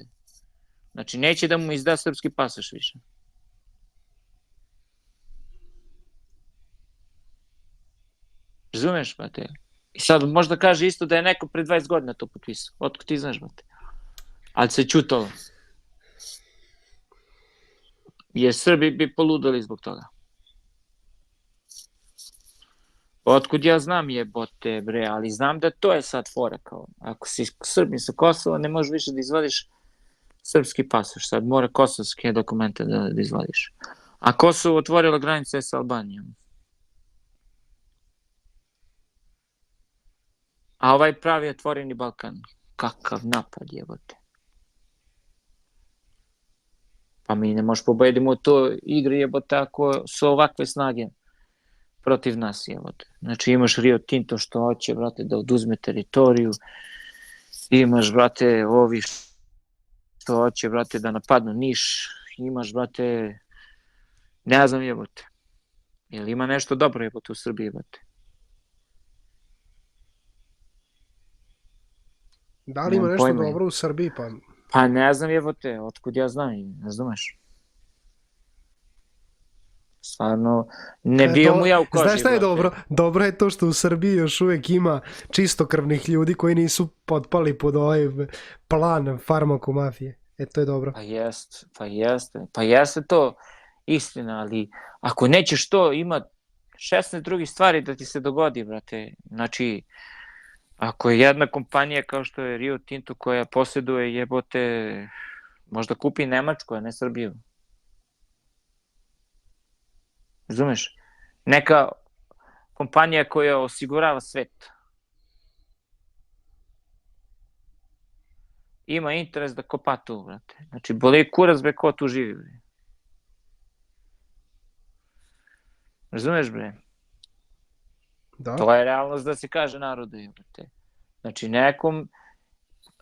Znači, neće da mu izda srpski pasoš više. Razumeš, brate? I sad možda kaže isto da je neko pre 20 godina to potpisao. Otko ti znaš, brate? Ali se čutalo. Jer Srbi bi poludali zbog toga. Otkud ja znam jebote, bre, ali znam da to je sad fora kao. Ako si Srbin sa Kosova, ne možeš više da izvadiš srpski pasoš. Sad mora kosovske dokumente da izvadiš. A Kosovo otvorila granice sa Albanijom. A ovaj pravi otvoreni Balkan. Kakav napad jebote. Pa mi ne možeš pobediti u toj igri jebote ako su ovakve snage protiv nas, jebote. Znači imaš Rio Tinto što hoće, brate, da oduzme teritoriju, imaš, brate, ovi što hoće, brate, da napadnu Niš, imaš, brate, ne znam, jebote. Jel ima nešto dobro, jebote, u Srbiji, jebote? Da li ima nešto dobro u Srbiji, pa? Pa ne znam, jebote, otkud ja znam, ne znameš. Stvarno, ne bio mu ja u koži. Znaš šta je dobro? Dobro je to što u Srbiji još uvijek ima čistokrvnih ljudi koji nisu potpali pod ovaj plan farmakomafije. To je dobro. Pa jeste to istina, ali ako nećeš to, ima 16 drugih stvari da ti se dogodi, brate. Znači, ako je jedna kompanija kao što je Rio Tinto koja posjeduje jebote, možda kupi Nemačku, a ne Srbiju. Razumeš? Neka kompanija koja osigurava svet. Ima interes da kopa tu, brate. Znači, boli kurac bre ko tu živi, bre. Razumeš, bre? Da. To je realnost da se kaže narodu, brate. Znači, nekom,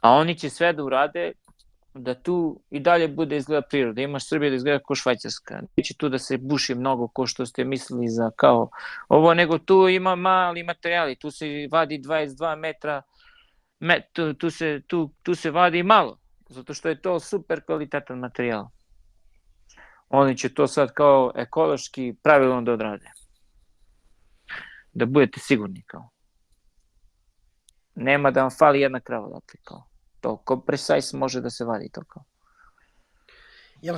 a oni će sve da urade da tu i dalje bude izgleda priroda. Imaš Srbiju da izgleda kao Švajcarska. Neće tu da se buši mnogo ko što ste mislili za kao ovo, nego tu ima mali materijali. Tu se vadi 22 metra, tu se vadi malo, zato što je to super kvalitetan materijal. Oni će to sad kao ekološki pravilno da odrade. Da budete sigurni kao. Nema da vam fali jedna krava odatle kao. To ko precise može da se vadi to kao.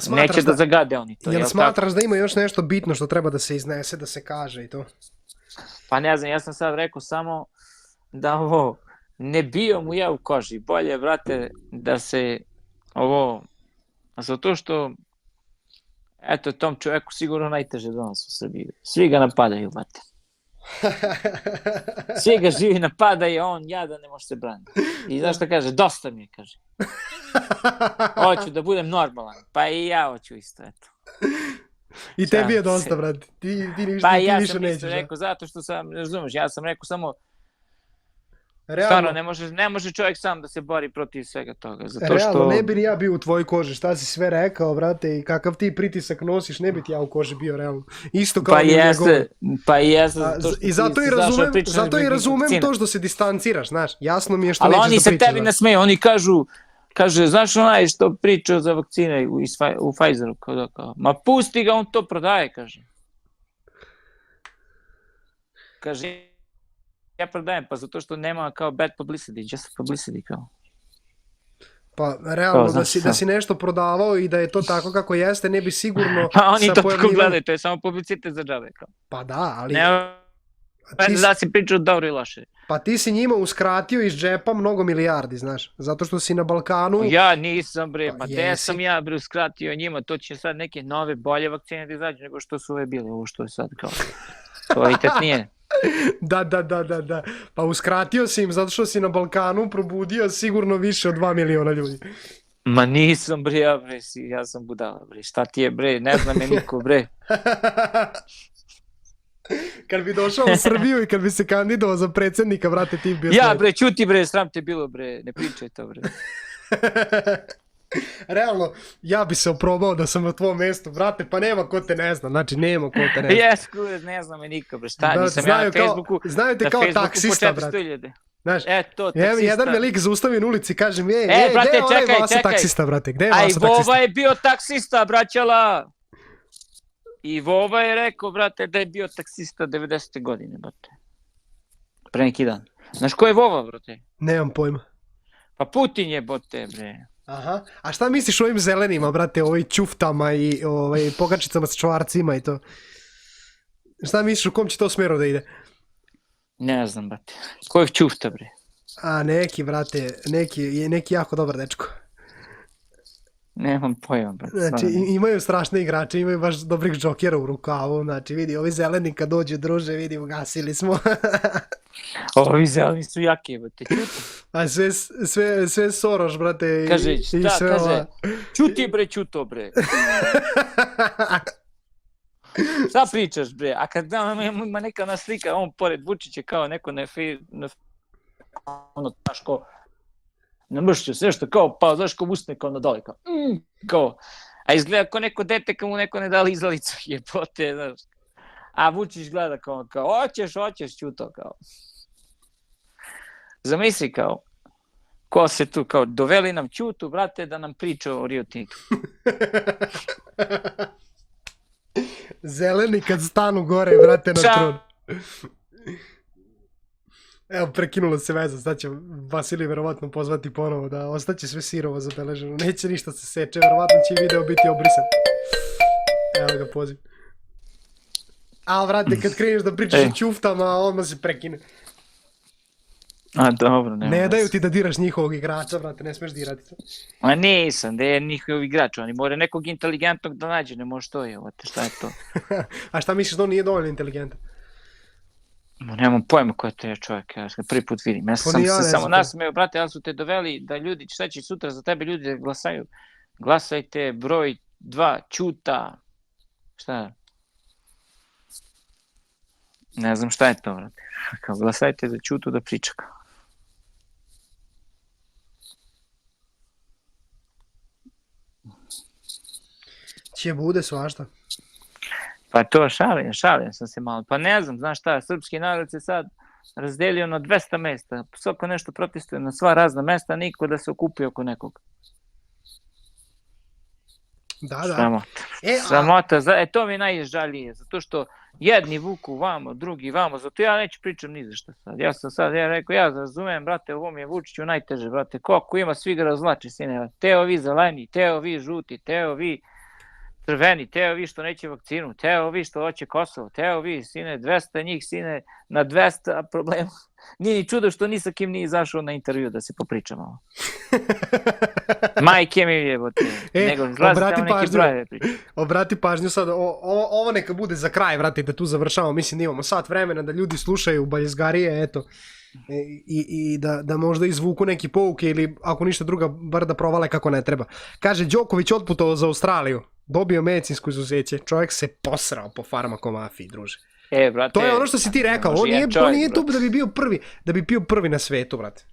Neće da zagade oni to. Jel smatraš da ima još nešto bitno što treba da se iznese, da se kaže i to? Pa ne znam, ja sam sad rekao samo da ovo ne bio mu ja u koži. Bolje, brate, da se ovo, zato što eto, tom čoveku sigurno najteže danas u Srbiji. Svi ga napadaju, brate. Svi ga živi napadaju, on jadan ne može se braniti. I znaš šta kaže? Dosta mi je, kaže. Hoću da budem normalan. Pa i ja hoću isto, eto. I tebi je dosta, brate. Ti Pa ti ja više sam nećeš. isto Da. rekao, zato što sam, ne razumeš, ja sam rekao samo, Realno, stvarno, ne može čovjek sam da se bori protiv svega toga, zato realno, što... ne bi ni ja bio u tvojoj koži, šta si sve rekao, brate, i kakav ti pritisak nosiš, ne bi ti ja u koži bio, realno. Isto kao Pa i u njegovoj. jeste, zato što I zato ti i si zašao razumem, pričati zato i zbog razumem vakcine. to što se distanciraš, znaš, jasno mi je što Ali nećeš oni da se pričaš. tebi znaš. nasmeju, oni kaže, znaš onaj što priča za vakcine u Pfizeru, kao, ma pusti ga, on to prodaje, kaže. Kaže, ja prodajem, pa zato što nema kao bad publicity, just publicity, kao. Pa realno, znaš, da si nešto prodavao i da je to tako kako jeste, ne bi sigurno Pa oni sa to tako pojavljivanjem- gledaju, to je samo publicitet za džabe, kao. Pa da, ali Ne, ti, da si pričao dobro i loše. pa ti si njima uskratio iz džepa mnogo milijardi, znaš, zato što si na Balkanu... Ja nisam, bre, Pa ma te jesi. sam ja, bre, uskratio njima, to će sad neke nove, bolje vakcine da izađu nego što su ove bile, ovo što je sad, kao. Kvalitet nije. Da. Pa uskratio si im zato što si na Balkanu probudio sigurno više od 2 miliona ljudi. Ma nisam, bre, ja sam budala, bre, šta ti je, bre, ne zna me niko, bre. Kad bi došao u Srbiju i kad bi se kandidovao za predsjednika, brate, ti bi bio Ja, sledeći. bre, čuti, bre, sram te bilo, bre, ne pričaj to, bre. Realno, ja bi se oprobao da sam na tvom mjestu, brate, pa nema ko te ne zna, znači nema ko te ne zna. Jes, kurez, ne zna me niko, bre, šta, Da, nisam ja na znaju kao- Facebooku, znaju te na kao Facebooku taksista, po brate. 400.000. Znaš, To, taksista. jedan me lik zaustavi na ulici, kaže mi, brate, gde je onaj čekaj, Vasa čekaj. taksista, brate, gde je A i Vasa taksista? Vova je bio taksista, braćala. I Vova je rekao, brate, da je bio taksista 90. godine, brate. Pre neki dan. Znaš ko je Vova, brate? Nemam pojma. Pa Putin je, bote, bre. Aha, a šta misliš o ovim zelenima, brate, ovim čuftama i pogačicama s čvarcima i to? Šta misliš u kom će to smeru da ide? Ne znam, brate. Ko je čufta, bre? A neki, brate, neki jako dobar dečko. Nemam pojma, brate. Znači, stvarno ne. imaju strašne igrače, imaju baš dobrih džokera u rukavu, znači, vidi, ovi zeleni kad dođu, druže, vidi, ugasili smo. Ovi zeleni su jake, brate. Čuti. A sve Soroš, brate, Kaže, i šta, sve kaže, ova... čuti, bre, čuto, bre. Šta pričaš, bre? A kad ima neka ona slika, on pored Vučića kao neko ono, znaš, ko, na mršću, sve što kao, pa, znaš, ko usne kao na dole, kao, a izgleda kao neko dete kad mu neko ne dali izalicu, jebote, znaš. A Vučić gleda kao, hoćeš, čuto, kao. Zamisli, kao, ko se tu, kao, doveli nam Ćutu, brate, da nam priča o Rio Tintu. Zeleni kad stanu gore, brate, na tron. Evo, prekinulo se veza, sad će Vasilij verovatno pozvati ponovo da ostaće sve sirovo zabeleženo, neće ništa se seče, verovatno će video biti obrisan. Evo ga poziv. A, vrate, kad kreneš da pričaš o ćuftama, odmah se prekine. A, dobro, nema. Ne daju ti da diraš njihovog igrača, vrate, ne smeš dirati to. A nisam, da je njihov igrač, oni mora nekog inteligentnog da nađe, ne može to je, šta je to? A šta misliš da on nije dovoljno inteligentan? Nemam pojma ko je to čovjek, ja ga prvi put vidim. Ja sam se samo nasmeo, brate, ali su te doveli da ljudi, šta će sutra za tebe ljudi da glasaju? Glasajte broj 2, Ćuta. Šta? Ne znam šta je to, brate. Kao, glasajte za Ćutu da priča. Će bude svašta. Pa to šalim sam se malo. Pa ne znam, znaš šta, srpski narod se sad razdelio na 200 mesta. Svako nešto protestuje na sva razna mesta, niko da se okupi oko nekog. Da. Sramota. To mi je najžalije, zato što jedni vuku vamo, drugi vamo, zato ja neću pričam ni za šta sad. Ja rekao, ja razumem, brate, ovo mi je Vučiću najteže, brate, koliko ima, svi ga razvlači, sine, teo vi zeleni, teo vi žuti, teo vi crveni, teo vi što neće vakcinu, teo vi što hoće Kosovo, teo vi, sine, 200 njih, sine, na 200 problema. Nije ni čudo što ni sa kim nije izašao na intervju da se popriča malo. Majke mi je, nego gledajte tamo neki brojeve priča. Obrati pažnju sad, ovo neka bude za kraj, vrati, da tu završavamo, mislim da imamo sat vremena da ljudi slušaju baljezgarije, eto, i da možda izvuku neki pouke ili ako ništa druga, bar da provale kako ne treba. Kaže, Đoković otputovao za Australiju. Dobio medicinsko izuzeće, čovjek se posrao po farmakomafiji, druže. Brate, To je ono što si ti rekao, on nije tu da bi bio prvi na svetu, brate.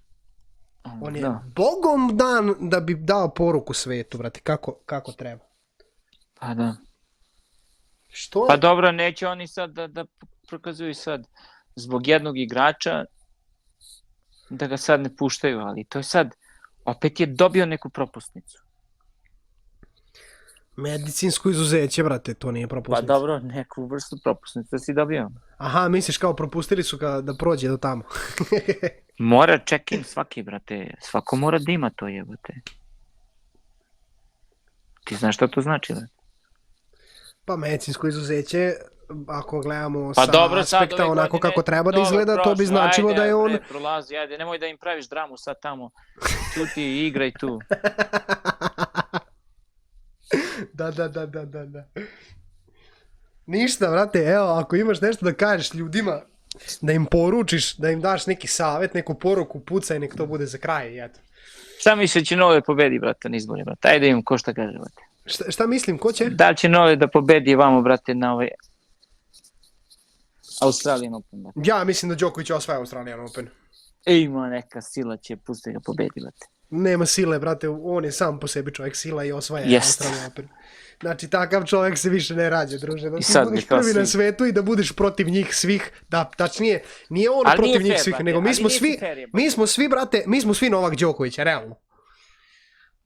On je bogom dan da bi dao poruku svetu, brate, kako treba. Pa da. Što? Pa dobro, neće oni sad da prokazuju sad zbog jednog igrača da ga sad ne puštaju, ali to je sad, opet je dobio neku propusnicu. Medicinsko izuzeće, brate, to nije propusnica. Pa dobro, neku vrstu propusnice si dobio. Aha, misliš kao propustili su ga da prođe do tamo. Mora check-in svaki, brate, svako mora da ima to, jebote. Ti znaš šta to znači, brate? Pa medicinsko izuzeće, ako gledamo pa sa dobro, aspekta onako kako treba da izgleda, to bi značilo da je on... Prolazi, ajde, nemoj da im praviš dramu sad tamo. Čuti i igraj tu. Da. Ništa, brate, evo, ako imaš nešto da kažeš ljudima, da im poručiš, da im daš neki savjet, neku poruku, pucaj, nek to bude za kraj, eto. Šta misliš će Nole pobedi, brate, na izbori, brate? Ajde im ko šta kaže, brate. Šta mislim, ko će? Da li će Nole da pobedi vamo, brate, na ovaj Australian Open, brate? Ja mislim da Đoković osvaja Australian Open. Ima neka sila će pusti ga pobedi, brate. Nema sile, brate, on je sam po sebi čovjek sila i osvaja Australian Open. Znači, takav čovjek se više ne rađe, druže. Da ti budeš prvi na svetu i da budeš protiv njih svih, da, tačnije, nije on ali protiv njih svih, brate, nego mi smo svi, brate, mi smo svi Novak Đokovića, realno.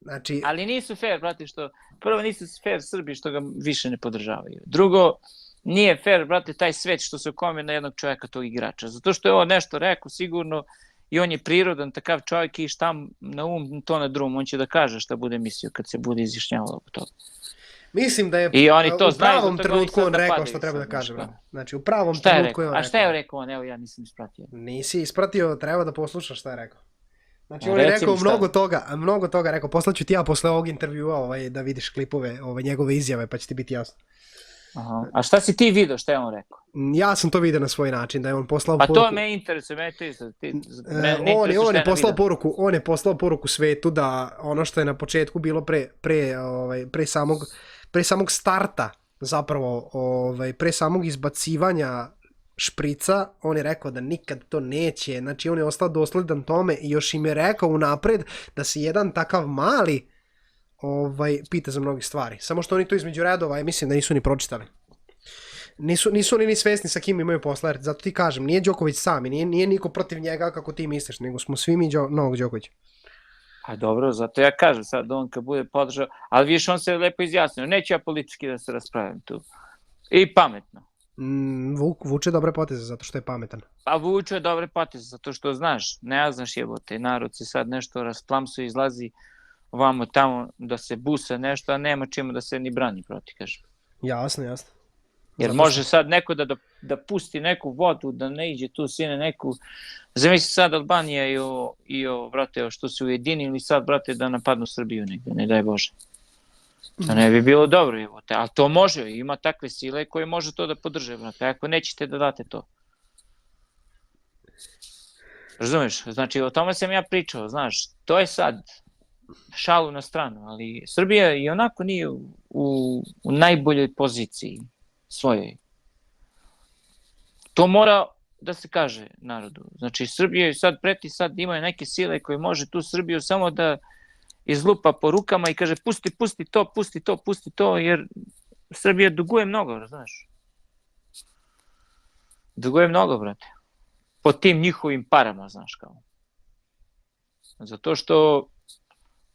Znači... Ali nisu fair, brate, što, prvo nisu fair Srbi što ga više ne podržavaju. Drugo, nije fair, brate, taj svet što se okome na jednog čovjeka, tog igrača. Zato što je on nešto rekao, sigurno, i on je prirodan, takav čovjek i šta na to na drum, on će da kaže šta bude mislio kad se bude izjašnjavalo oko toga. Mislim da je u pravom trenutku on rekao što treba da kaže. Znači, u pravom trenutku je on rekao. A šta je rekao on? Evo, ja nisam ispratio. Nisi ispratio, treba da poslušaš šta je rekao. Znači, on je rekao mnogo toga rekao. Poslaću ti ja posle ovog intervjua da vidiš klipove, njegove izjave, pa će ti biti jasno. Aha. A šta si ti vidio, šta je on rekao? Ja sam to vidio na svoj način, da je on poslao poruku. Pa to me interesuje, mene to isto. On je poslao poruku svetu da ono što je na početku bilo pre samog starta, zapravo pre samog izbacivanja šprica, on je rekao da nikad to neće, znači on je ostao dosledan tome i još im je rekao unapred da se jedan takav mali pita za mnogih stvari. Samo što oni to između redova, mislim da nisu ni pročitali. Nisu oni ni svesni sa kim imaju posla, jer zato ti kažem, nije Đoković sam i nije niko protiv njega kako ti misliš, nego smo svi mi Novog Đokovića. Pa dobro, zato ja kažem sad, on kad bude podržao, ali viš on se lepo izjasnio, neću ja politički da se raspravim tu. I pametno. Vuče dobre poteze zato što je pametan. Pa vuče dobre poteze zato što znaš, ne znaš jebote, narod se sad nešto rasplamsuje, izlazi ovamo tamo da se busa nešto, a nema čemu da se ni brani proti, kažem. Jasno. Jer može sad neko da pusti neku vodu, da ne iđe tu sine neku... Zamisli sad Albanija i brate, što se ujedinili sad, brate, da napadnu Srbiju negde, ne daj Bože. To ne bi bilo dobro, jebote, ali to može, ima takve sile koje može to da podrže, brate, ako nećete da date to. Razumeš? Znači, o tome sam ja pričao, znaš, to je sad šalu na stranu, ali Srbija i onako nije u najboljoj poziciji svojoj. To mora da se kaže narodu. Znači, Srbija sad preti, sad imaju neke sile koje može tu Srbiju samo da izlupa po rukama i kaže pusti to, jer Srbija duguje mnogo, znaš. Duguje mnogo, brate. Po tim njihovim parama, znaš kao. Zato što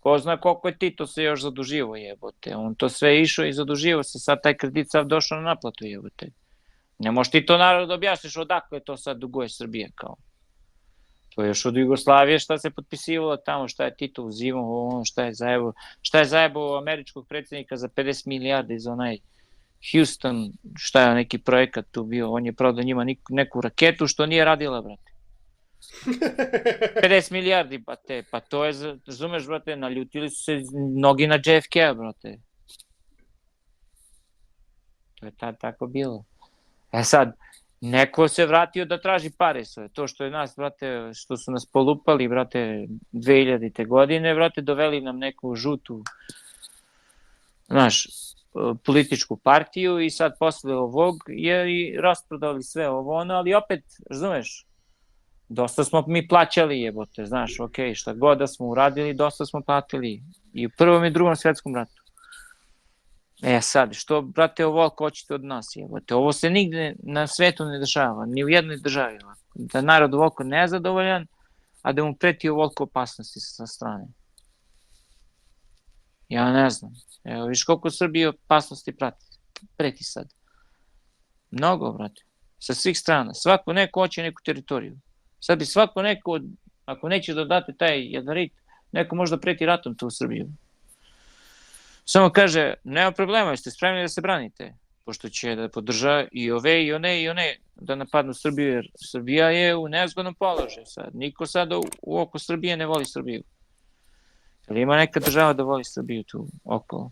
ko zna koliko je Tito se još zaduživo, jebote. On to sve išao i zaduživo se, sad taj kredit sad došao na naplatu, jebote. Ne možeš ti to narod objasniš odakle to sad duguje Srbija, kao. To je još od Jugoslavije šta se potpisivalo tamo, šta je Tito uzimao, šta je zajebao američkog predsjednika za 50 milijardi za onaj Houston, šta je neki projekat tu bio, on je prodao njima neku raketu što nije radila, brate. 50 milijardi, brate, pa to je, razumeš, brate, naljutili su se mnogi na JFK, brate. To je tad tako bilo. Sad, neko se vratio da traži pare svoje. To što je nas, brate, što su nas polupali, brate, 2000. godine, brate, doveli nam neku žutu, znaš, političku partiju i sad posle ovog je i rasprodali sve ovo ono, ali opet, razumeš, dosta smo mi plaćali jebote, znaš, okej, šta god da smo uradili, dosta smo platili i u Prvom i Drugom svetskom ratu. Sad, što, brate, ovoliko hoćete od nas jebote, ovo se nigde na svetu ne dešava, ni u jednoj državi, da narod ovoliko nezadovoljan, a da mu preti ovoliko opasnosti sa strane. Ja ne znam. Evo, viš koliko Srbije opasnosti preti sad. Mnogo, brate. Sa svih strana. Svako neko hoće neku teritoriju. Sad bi svako neko, ako neće da date taj jadarit, neko možda preti ratom tu u Srbiju. Samo kaže, nema problema, jeste spremni da se branite, pošto će da podrža i ove, i one da napadnu Srbiju, jer Srbija je u nezgodnom položaju sad. Niko sad u oko Srbije ne voli Srbiju. Ali ima neka država da voli Srbiju tu okolo.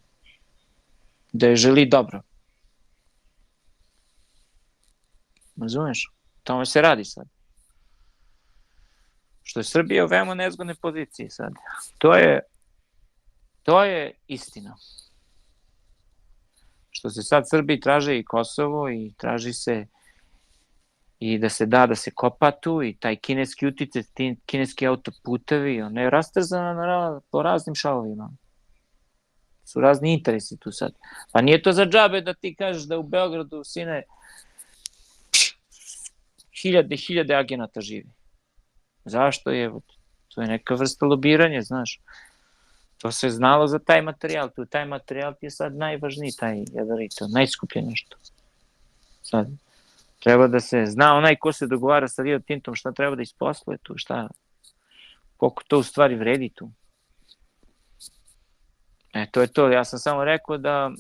Da je želi dobro. Razumeš? Tome se radi sad. Što je Srbija u veoma nezgodnoj poziciji sad. To je istina. Što se sad Srbiji traže i Kosovo i traži se i da se da se kopa tu i taj kineski uticaj, kineski autoputevi, ona je rastrzana po raznim šalovima. Su razni interesi tu sad. Pa nije to za džabe da ti kažeš da u Beogradu, sine, hiljade agenata živi. Zašto je? To je neka vrsta lobiranja, znaš. To se znalo za taj materijal. Taj materijal ti je sad najvažniji, taj jadarit, najskuplje nešto. Sad, treba da se zna onaj ko se dogovara sa Rio Tintom šta treba da isposluje tu, koliko to u stvari vredi tu. To je to. Ja sam samo rekao da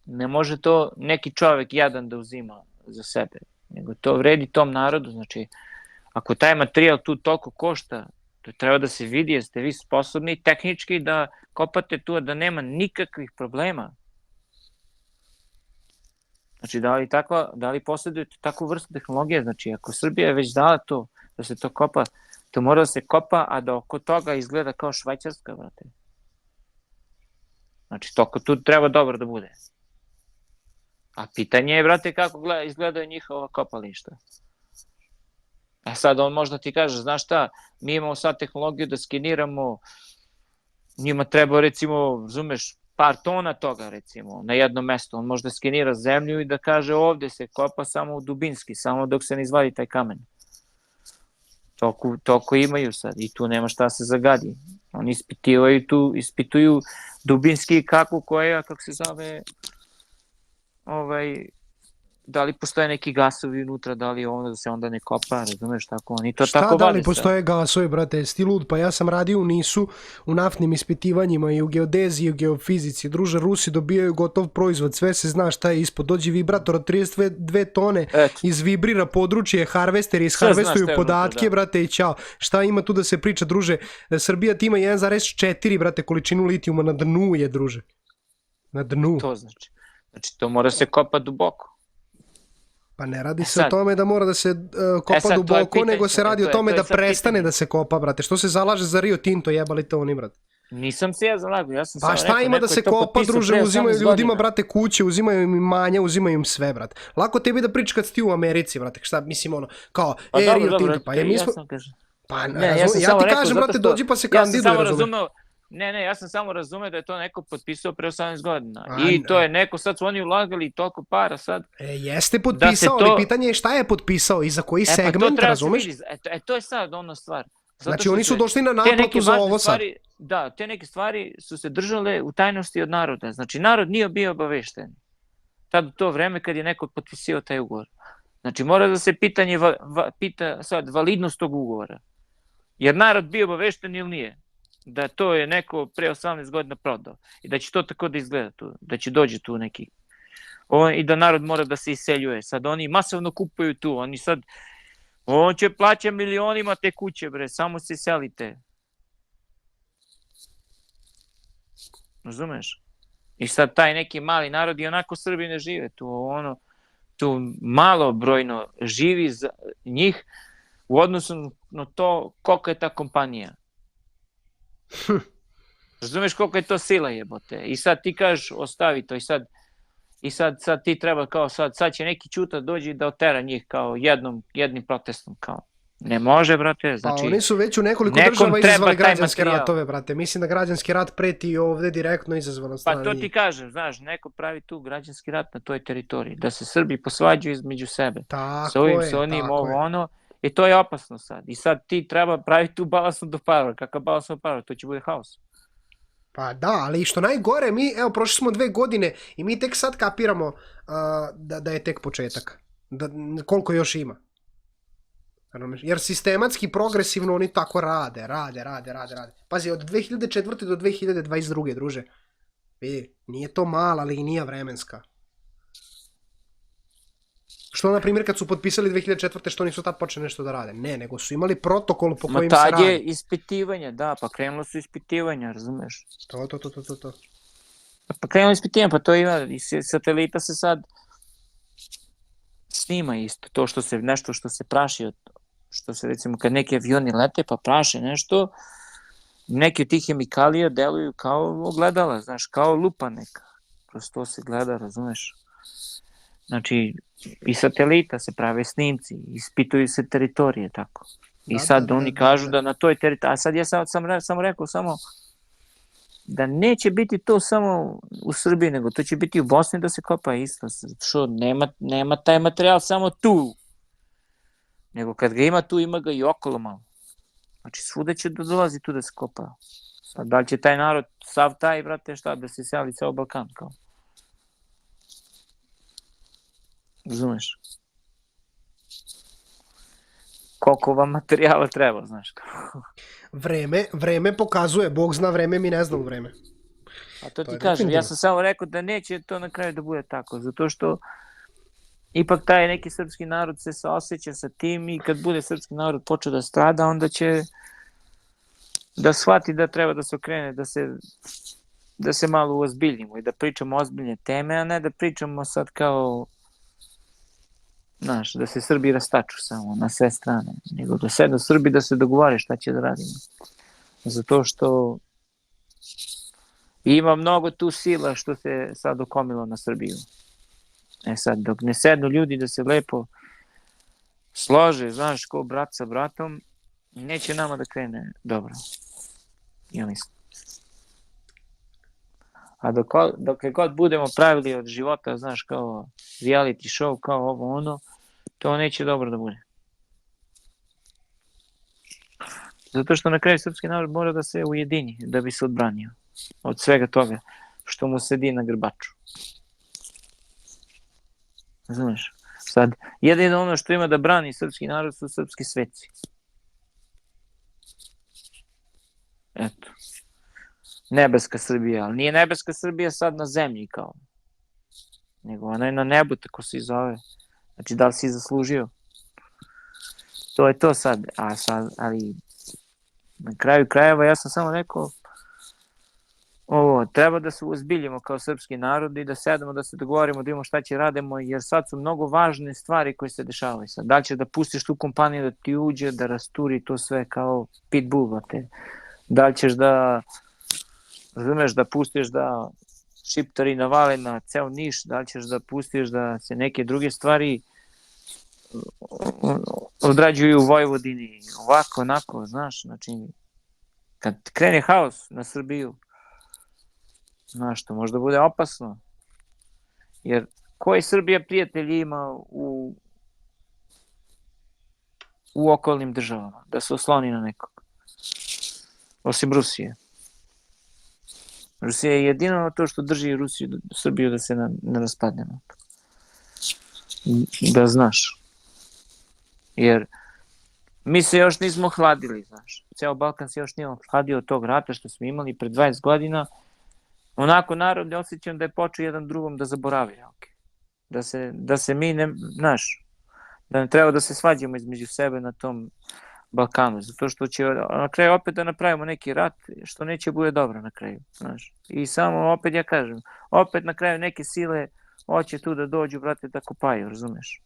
ne može to neki čovek jadan da uzima za sebe, nego to vredi tom narodu. Znači, ako taj materijal tu toliko košta, to treba da se vidi, jeste vi sposobni tehnički da kopate tu, da nema nikakvih problema. Znači, da li posjedujete takvu vrstu tehnologije? Znači, ako Srbija je već dala to, da se to kopa, to mora da se kopa, a da oko toga izgleda kao Švajcarska, brate. Znači, toko tu treba dobro da bude. A pitanje je, brate, kako izgledaju njihova kopališta. A sad on možda ti kaže, znaš šta, mi imamo sad tehnologiju da skeniramo, njima treba, recimo, razumeš, par tona toga, recimo, na jednom mestu. On možda skenira zemlju i da kaže ovde se kopa samo dubinski, samo dok se ne izvadi taj kamen. Toliko imaju sad i tu nema šta se zagadi. Oni ispituju dubinski kako se zove, da li postoje neki gasovi unutra, da li ono da se onda ne kopa, razumeš, tako, oni to tako vade. Šta da li postoje gasovi, brate, jesi ti lud? Pa ja sam radio u NIS-u, u naftnim ispitivanjima i u geodeziji i u geofizici. Druže, Rusi dobijaju gotov proizvod, sve se zna šta je ispod. Dođe vibrator od 32 tone, izvibrira područje, harvesteri isharvestuju podatke, brate, i ćao. Šta ima tu da se priča, druže? Srbija ti ima 1,4, brate, količinu litijuma na dnu je, druže. Na dnu. To znači to mora se kopa duboko. Pa ne radi se o tome da mora da se kopa duboko, nego se radi o tome da prestane da se kopa, brate. Što se zalaže za Rio Tinto, jebali to oni, brate. Nisam se ja zalagao, ja sam pa šta ima da se kopa, druže, uzimaju ljudima, brate, kuće, uzimaju im imanja, uzimaju im sve, brate. Lako tebi da priča kad si ti u Americi, brate, šta, mislim, ono, kao, Rio Tinto, pa je mi smo... Pa, ja ti kažem, brate, dođi pa se kandiduje, razumije. Ne, ja sam samo razumeo da je to neko potpisao pre 18 godina. I to je neko, sad su oni ulagali toliko para sad. Jeste potpisao, ali pitanje je šta je potpisao i za koji segment, razumeš? To je sad ono stvar. Znači oni su došli na naplatu za ovo sad. Da, te neke stvari su se držale u tajnosti od naroda. Znači narod nije bio obavešten. Tad u to vreme kad je neko potpisao taj ugovor. Znači mora da se pita sad validnost tog ugovora. Jer narod bio obavešten ili nije. Da to je neko pre 18 godina prodao i da će to tako da izgleda tu, da će dođe tu neki i da narod mora da se iseljuje. Sad oni masovno kupuju tu, oni sad, on će plaća milionima te kuće, bre, samo se selite. Razumeš? I sad taj neki mali narod i onako Srbi ne žive tu malo brojno živi za njih u odnosu na to koliko je ta kompanija. Razumeš koliko je to sila jebote. I sad ti kažeš ostavi to i sad ti treba kao sad će neki Ćuta dođi da otera njih kao jednim protestom kao. Ne može, brate, Pa znači oni su već u nekoliko nekom država treba izazvali taj građanske materijal. ratove, brate. Mislim da građanski rat preti i ovde direktno izazvan od Pa strane to ti njih. kažem, znaš, neko pravi tu građanski rat na toj teritoriji, da se Srbi posvađaju između sebe. Sa ovim, sa onim, ovo, ono, i to je opasno sad. I sad ti treba praviti tu balansnu do parova. Kakav balansno parova? To će bude haos. Pa da, ali što najgore, mi, evo, prošli smo 2 godine i mi tek sad kapiramo da je tek početak. Koliko još ima. Jer sistematski, progresivno oni tako rade. Pazi, od 2004. do 2022. druže. Vidi, nije to mala linija vremenska. Što, na primjer, kad su potpisali 2004. što nisu tad počeli nešto da rade? Ne, nego su imali protokol po kojim se radi. Tad je ispitivanje, da, pa krenulo su ispitivanja, razumeš? To. Pa krenulo ispitivanje, pa to ima, i satelita se sad snima isto, to što se, nešto što se praši, što se recimo kad neki avioni lete pa praše nešto, neki od tih hemikalija deluju kao ogledala, znaš, kao lupa neka. Kroz to se gleda, razumeš? Znači, i satelita se prave snimci, ispituju se teritorije, tako. I sad oni kažu da na toj teritoriji, a sad ja sam rekao samo da neće biti to samo u Srbiji, nego to će biti u Bosni da se kopa isto. Što nema taj materijal samo tu, nego kad ga ima tu, ima ga i okolo malo. Znači, svuda će da dolazi tu da se kopa. Sad, da li će taj narod, sav taj, brate, šta, da se seli ceo Balkan, kao? Razumeš? Koliko vam materijala treba, znaš kao? Vreme pokazuje, Bog zna vreme, mi ne znamo vreme. A to ti kažem, ja sam samo rekao da neće to na kraju da bude tako, zato što ipak taj neki srpski narod se saoseća sa tim i kad bude srpski narod počeo da strada, onda će da shvati da treba da se okrene, da se malo uozbiljimo i da pričamo ozbiljne teme, a ne da pričamo sad kao, znaš, da se Srbi rastaču samo na sve strane, nego da sednu Srbi da se dogovore šta će da radimo. Zato što ima mnogo tu sila što se sad okomilo na Srbiju. Sad, dok ne sednu ljudi da se lepo slože, znaš, ko brat sa bratom, neće nama da krene dobro. Ja mislim. A dok god budemo pravili od života, znaš, kao reality show, kao ovo ono, to neće dobro da bude. Zato što na kraju srpski narod mora da se ujedini, da bi se odbranio od svega toga što mu sedi na grbaču. Znaš, sad, jedino ono što ima da brani srpski narod su srpski sveci. Eto. Nebeska Srbija, ali nije nebeska Srbija sad na zemlji kao. Nego ona je na nebu, tako se i zove. Znači, da li si zaslužio? To je to sad. Ali na kraju krajeva ja sam samo rekao treba da se uozbiljimo kao srpski narod i da sedemo, da se dogovorimo, da imamo šta će radimo, jer sad su mnogo važne stvari koje se dešavaju sad. Da li ćeš da pustiš tu kompaniju da ti uđe, da rasturi to sve kao pitbull, brate. Da li ćeš da, razumeš, da pustiš da šiptari navale na ceo Niš, da li ćeš da pustiš da se neke druge stvari odrađuju u Vojvodini, ovako, onako, znaš, znači, kad krene haos na Srbiju, znaš, to možda bude opasno, jer koji Srbija prijatelji ima u okolnim državama, da se osloni na nekog, osim Rusije. Rusija je jedino to što drži Srbiju da se ne raspadne. Da znaš. Jer mi se još nismo hladili, znaš. Ceo Balkan se još nije hladio od tog rata što smo imali pred 20 godina. Onako narod ne osjećam da je počeo jedan drugom da zaboravlja. Da se mi ne, znaš, da ne treba da se svađamo između sebe na tom Balkanu, zato što će na kraju opet da napravimo neki rat, što neće bude dobro na kraju, znaš. I samo opet ja kažem, opet na kraju neke sile hoće tu da dođu, brate, da kopaju, razumeš?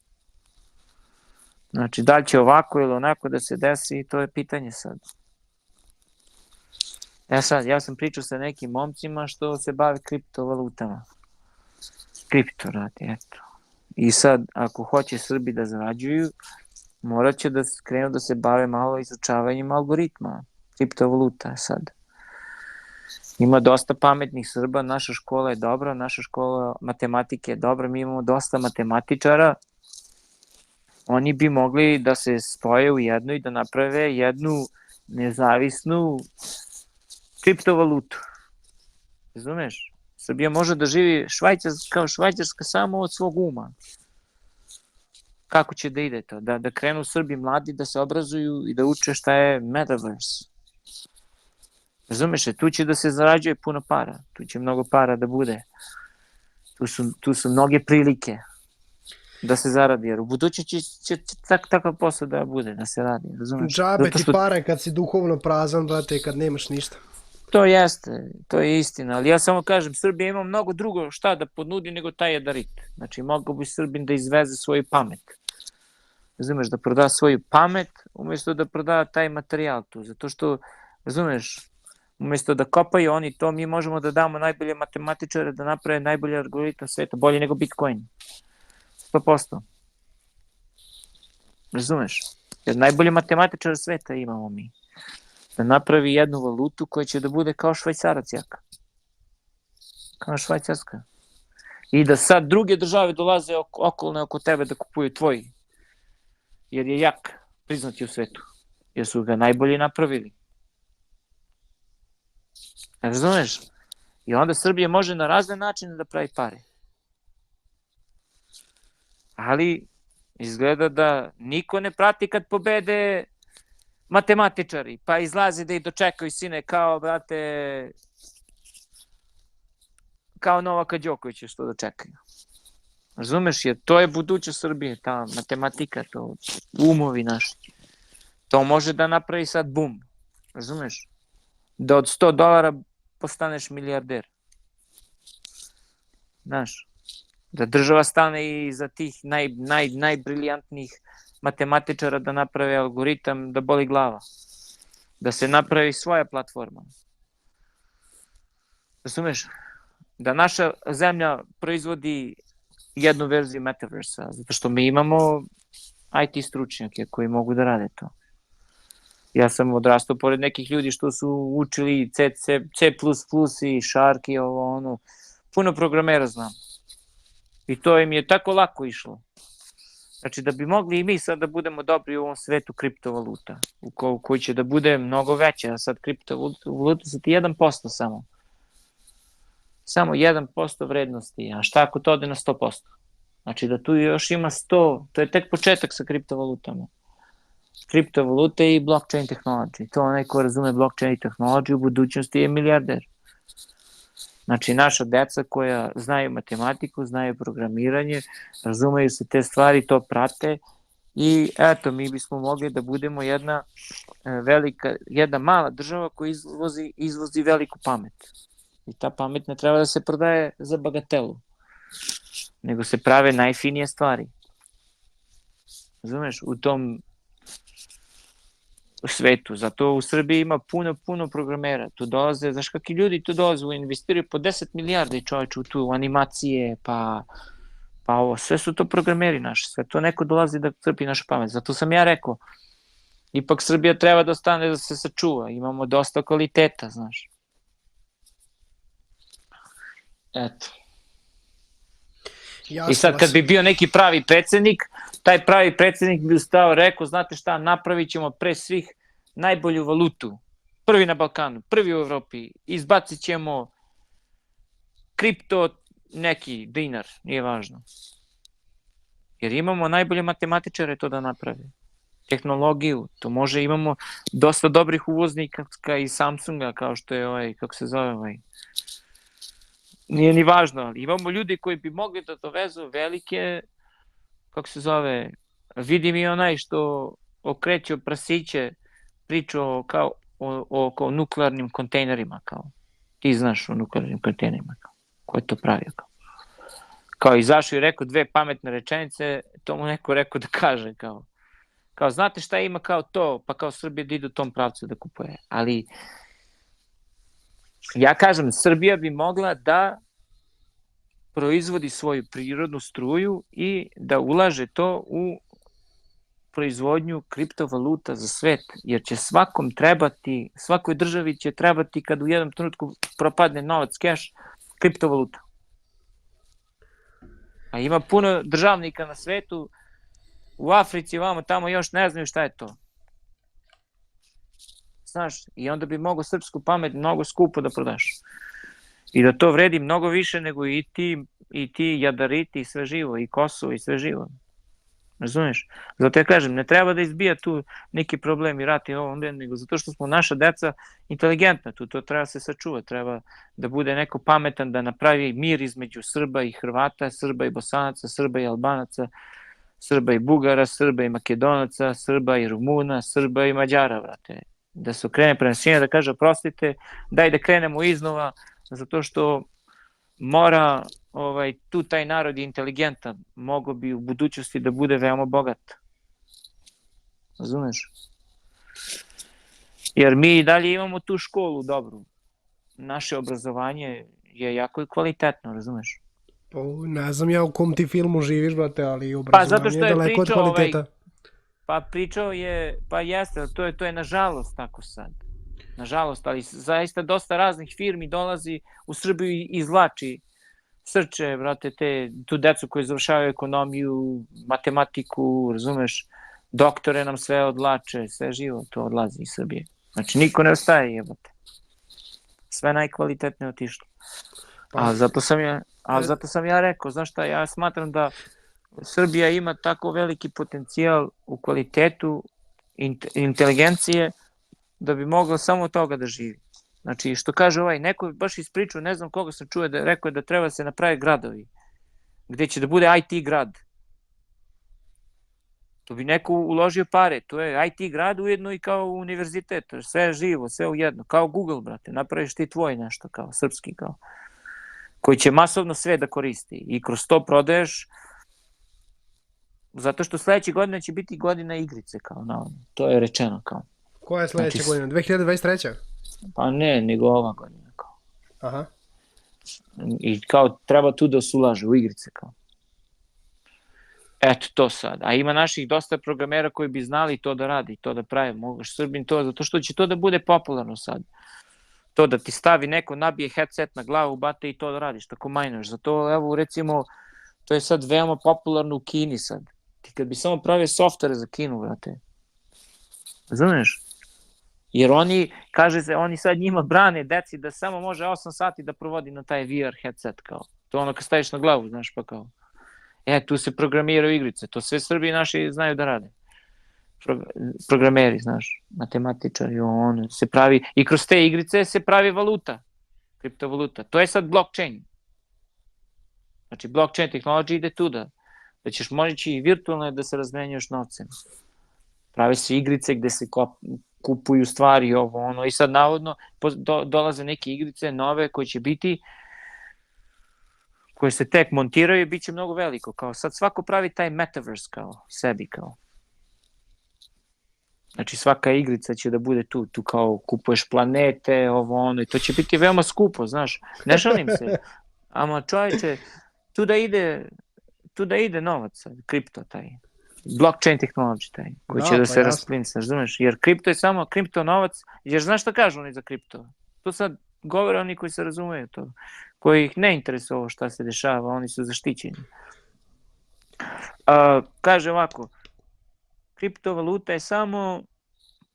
Znači, da li će ovako ili onako da se desi, to je pitanje sad. Ja sam pričao sa nekim momcima što se bave kriptovalutama. Kripto radi, eto. I sad, ako hoće Srbi da zarađuju, morat će da krenu da se bave malo izučavanjem algoritma, kriptovaluta sad. Ima dosta pametnih Srba, naša škola je dobra, naša škola matematike je dobra, mi imamo dosta matematičara, oni bi mogli da se spoje u jednu i da naprave jednu nezavisnu kriptovalutu. Razumeš? Srbija može da živi kao Švajcarska samo od svog uma. Kako će da ide to? Da krenu Srbi mladi da se obrazuju i da uče šta je metaverse. Razumeš? Tu će da se zarađuje puno para. Tu će mnogo para da bude. Tu su mnoge prilike da se zaradi, jer u budući će takav posao da bude, da se radi, razumeš? Džabe ti pare kad si duhovno prazan, brate, kad nemaš ništa. To jeste, to je istina, ali ja samo kažem, Srbija ima mnogo drugo šta da ponudi nego taj jadarit. Znači, mogao bi Srbin da izveze svoju pamet. Razumeš, da proda svoju pamet, umjesto da proda taj materijal tu, zato što, razumeš, umjesto da kopaju oni to, mi možemo da damo najbolje matematičare da naprave najbolji algoritam sveta, bolje nego Bitcoin. 100%. Razumeš? Jer najbolji matematičar sveta imamo mi. Da napravi jednu valutu koja će da bude kao švajcarac jaka. Kao švajcarska. I da sad druge države dolaze okolne oko tebe da kupuju tvoji. Jer je jak, priznati u svetu. Jer su ga najbolje napravili. Razumeš? I onda Srbija može na razne načine da pravi pare. Ali izgleda da niko ne prati kad pobede matematičari, pa izlazi da ih dočekaju sine kao, brate, kao Novaka Đokovića što dočekaju. Razumeš, jer to je budućnost Srbije, ta matematika, to umovi naši. To može da napravi sad bum, razumeš? Da od $100 postaneš milijarder. Znaš, da država stane i za tih najbriljantnijih matematičara da naprave algoritam da boli glava. Da se napravi svoja platforma. Razumeš? Da naša zemlja proizvodi jednu verziju metaversa, zato što mi imamo IT stručnjake koji mogu da rade to. Ja sam odrastao pored nekih ljudi što su učili C++ i Shark i ovo, ono. Puno programera znam. I to im je tako lako išlo. Znači da bi mogli i mi sad da budemo dobri u ovom svetu kriptovaluta, u koji će da bude mnogo veća, a sad kriptovaluta su ti 1% samo. Samo 1% vrednosti, a šta ako to ode na 100%? Znači da tu još ima 100, to je tek početak sa kriptovalutama. Kriptovalute i blockchain technology. To onaj ko razume blockchain technology u budućnosti je milijarder. Znači, naša deca koja znaju matematiku, znaju programiranje, razumeju se te stvari, to prate i eto, mi bismo mogli da budemo jedna mala država koja izvozi veliku pamet. I ta pamet ne treba da se prodaje za bagatelu, nego se prave najfinije stvari. Razumeš, u tom svetu. Zato u Srbiji ima puno programera. Tu dolaze, znaš kakvi ljudi tu dolaze, investiraju po 10 milijardi čovječu tu, animacije, pa ovo, sve su to programeri naši, sve to neko dolazi da crpi našu pamet. Zato sam ja rekao, ipak Srbija treba da ostane da se sačuva, imamo dosta kvaliteta, znaš. Eto. I sad kad bi bio neki pravi predsednik, taj pravi predsednik bi ustao, rekao, znate šta, napravit ćemo pre svih najbolju valutu. Prvi na Balkanu, prvi u Evropi, izbacit ćemo kripto neki dinar, nije važno. Jer imamo najbolje matematičare to da naprave. Tehnologiju, to može, imamo dosta dobrih uvoznika iz Samsunga, kao što je kako se zove nije ni važno, ali imamo ljudi koji bi mogli da dovezu velike, kako se zove, vidim i onaj što okreće prasiće priču kao o nuklearnim kontejnerima, kao ti znaš o nuklearnim kontejnerima, ko je to pravio, kao izašao i rekao 2 pametne rečenice, to mu neko rekao da kaže, kao znate šta ima kao to, pa kao Srbija da ide u tom pravcu da kupuje, ali Ja kažem, Srbija bi mogla da proizvodi svoju prirodnu struju i da ulaže to u proizvodnju kriptovaluta za svet, jer će svakom trebati, svakoj državi će trebati kad u jednom trenutku propadne novac, keš, kriptovaluta. A ima puno državnika na svetu, u Africi, vamo tamo još ne znaju šta je to. Znaš, i onda bi mogo srpsku pamet mnogo skupo da prodaš. I da to vredi mnogo više nego i ti jadariti i sve živo, i Kosovo i sve živo. Razumiješ? Zato ja kažem, ne treba da izbija tu neki problem i rat i ovo, nego zato što smo naša deca inteligentna tu, to treba se sačuvati, treba da bude neko pametan, da napravi mir između Srba i Hrvata, Srba i Bosanaca, Srba i Albanaca, Srba i Bugara, Srba i Makedonaca, Srba i Rumuna, Srba i Mađara, brate. Da se okrene prema svima, da kaže oprostite, daj da krenemo iznova, zato što mora, tu taj narod je inteligentan, mogo bi u budućnosti da bude veoma bogat. Razumeš? Jer mi i dalje imamo tu školu dobru. Naše obrazovanje je jako kvalitetno, razumeš? Ne znam ja u kom ti filmu živiš, brate, ali obrazovanje je daleko od kvaliteta. Pričao je, jeste, to je nažalost tako sad. Nažalost, ali zaista dosta raznih firmi dolazi u Srbiju i izvlači srče, brate, tu decu koji završavaju ekonomiju, matematiku, razumeš, doktore nam sve odlače, sve živo to odlazi iz Srbije. Znači, niko ne ostaje, jebate. Sve najkvalitetnije otišlo. A zato sam ja rekao, znaš šta, ja smatram da Srbija ima tako veliki potencijal u kvalitetu inteligencije da bi mogla samo od toga da živi. Znači, što kaže neko baš ispričao, ne znam koga sam čuo, da rekao je da treba da se naprave gradovi, gde će da bude IT grad. To bi neko uložio pare, to je IT grad ujedno i kao univerzitet, sve je živo, sve ujedno, kao Google, brate, napraviš ti tvoj nešto, kao srpski, kao, koji će masovno sve da koristi i kroz to prodaješ, zato što sledeće godine će biti godina igrice, kao, to je rečeno, kao. Koja je sledeća godina? 2023. Pa ne, nego ova godina, kao. Aha. I kao treba tu da se ulaže u igrice, kao. Eto to sad. A ima naših dosta programera koji bi znali to da radi, to da pravi. Mogaš Srbin to, zato što će to da bude popularno sad. To da ti stavi neko, nabije headset na glavu, bate i to da radiš, tako majneš. Zato, evo, recimo, to je sad veoma popularno u Kini sad. Ti kad bi samo pravio softvere za Kinu, brate. Razumiješ? Jer oni sad njima brane deci da samo može 8 sati da provodi na taj VR headset, kao. To ono kad staviš na glavu, znaš, pa kao. Tu se programiraju igrice, to sve Srbi naši znaju da rade. Programeri, znaš, matematičari, se pravi, i kroz te igrice se pravi valuta, kriptovaluta. To je sad blockchain. Znači, blockchain tehnologija ide tu da ćeš moći i virtualno da se razmenjuješ novcem. Pravi se igrice gde se kupuju stvari, i sad navodno dolaze neke igrice nove koje će biti, koje se tek montiraju i bit će mnogo veliko. Kao sad svako pravi taj metaverse kao sebi, kao. Znači svaka igrica će da bude tu kao kupuješ planete, i to će biti veoma skupo, znaš. Ne šalim se. Ama čovječe, tu da ide novac, kripto taj. Blockchain technology taj, koji će da se rasplinca, znaš. Jer kripto je samo kripto novac, jer znaš šta kažu oni za kripto? To sad govore oni koji se razumeju to, koji ih ne interesuje ovo šta se dešava, oni su zaštićeni. Kaže ovako, kriptovaluta je samo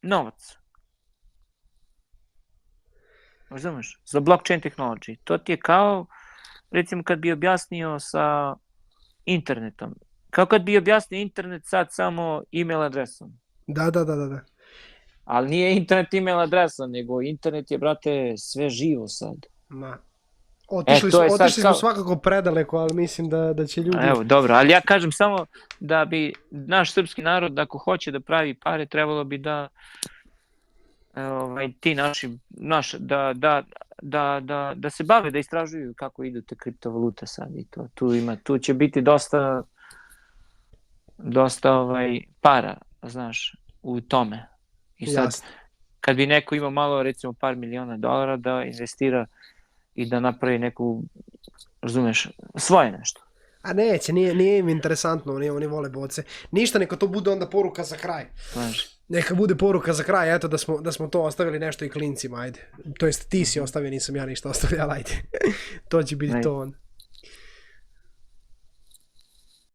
novac. Razumeš? Za blockchain technology. To ti je kao, recimo kad bi objasnio sa internetom. Kao kad bi objasnio internet sad samo email adresom. Da. Ali nije internet email adresa, nego internet je, brate, sve živo sad. Otišli smo svakako predaleko, ali mislim da će ljudi... Evo, dobro, ali ja kažem samo da bi naš srpski narod, ako hoće da pravi pare, trebalo bi da ti da se bave, da istražuju kako idu te kriptovalute sad i to. Tu će biti dosta para, znaš, u tome. I sad, kad bi neko imao malo, recimo par miliona dolara da investira i da napravi neku, razumeš, svoje nešto. A neće, nije im interesantno, oni vole boce. Ništa, neka to bude onda poruka za kraj. Znaš. Neka bude poruka za kraj, eto da smo to ostavili nešto i klincima, ajde. To jest ti si ostavio, nisam ja ništa ostavljala, ajde. To će biti to onda.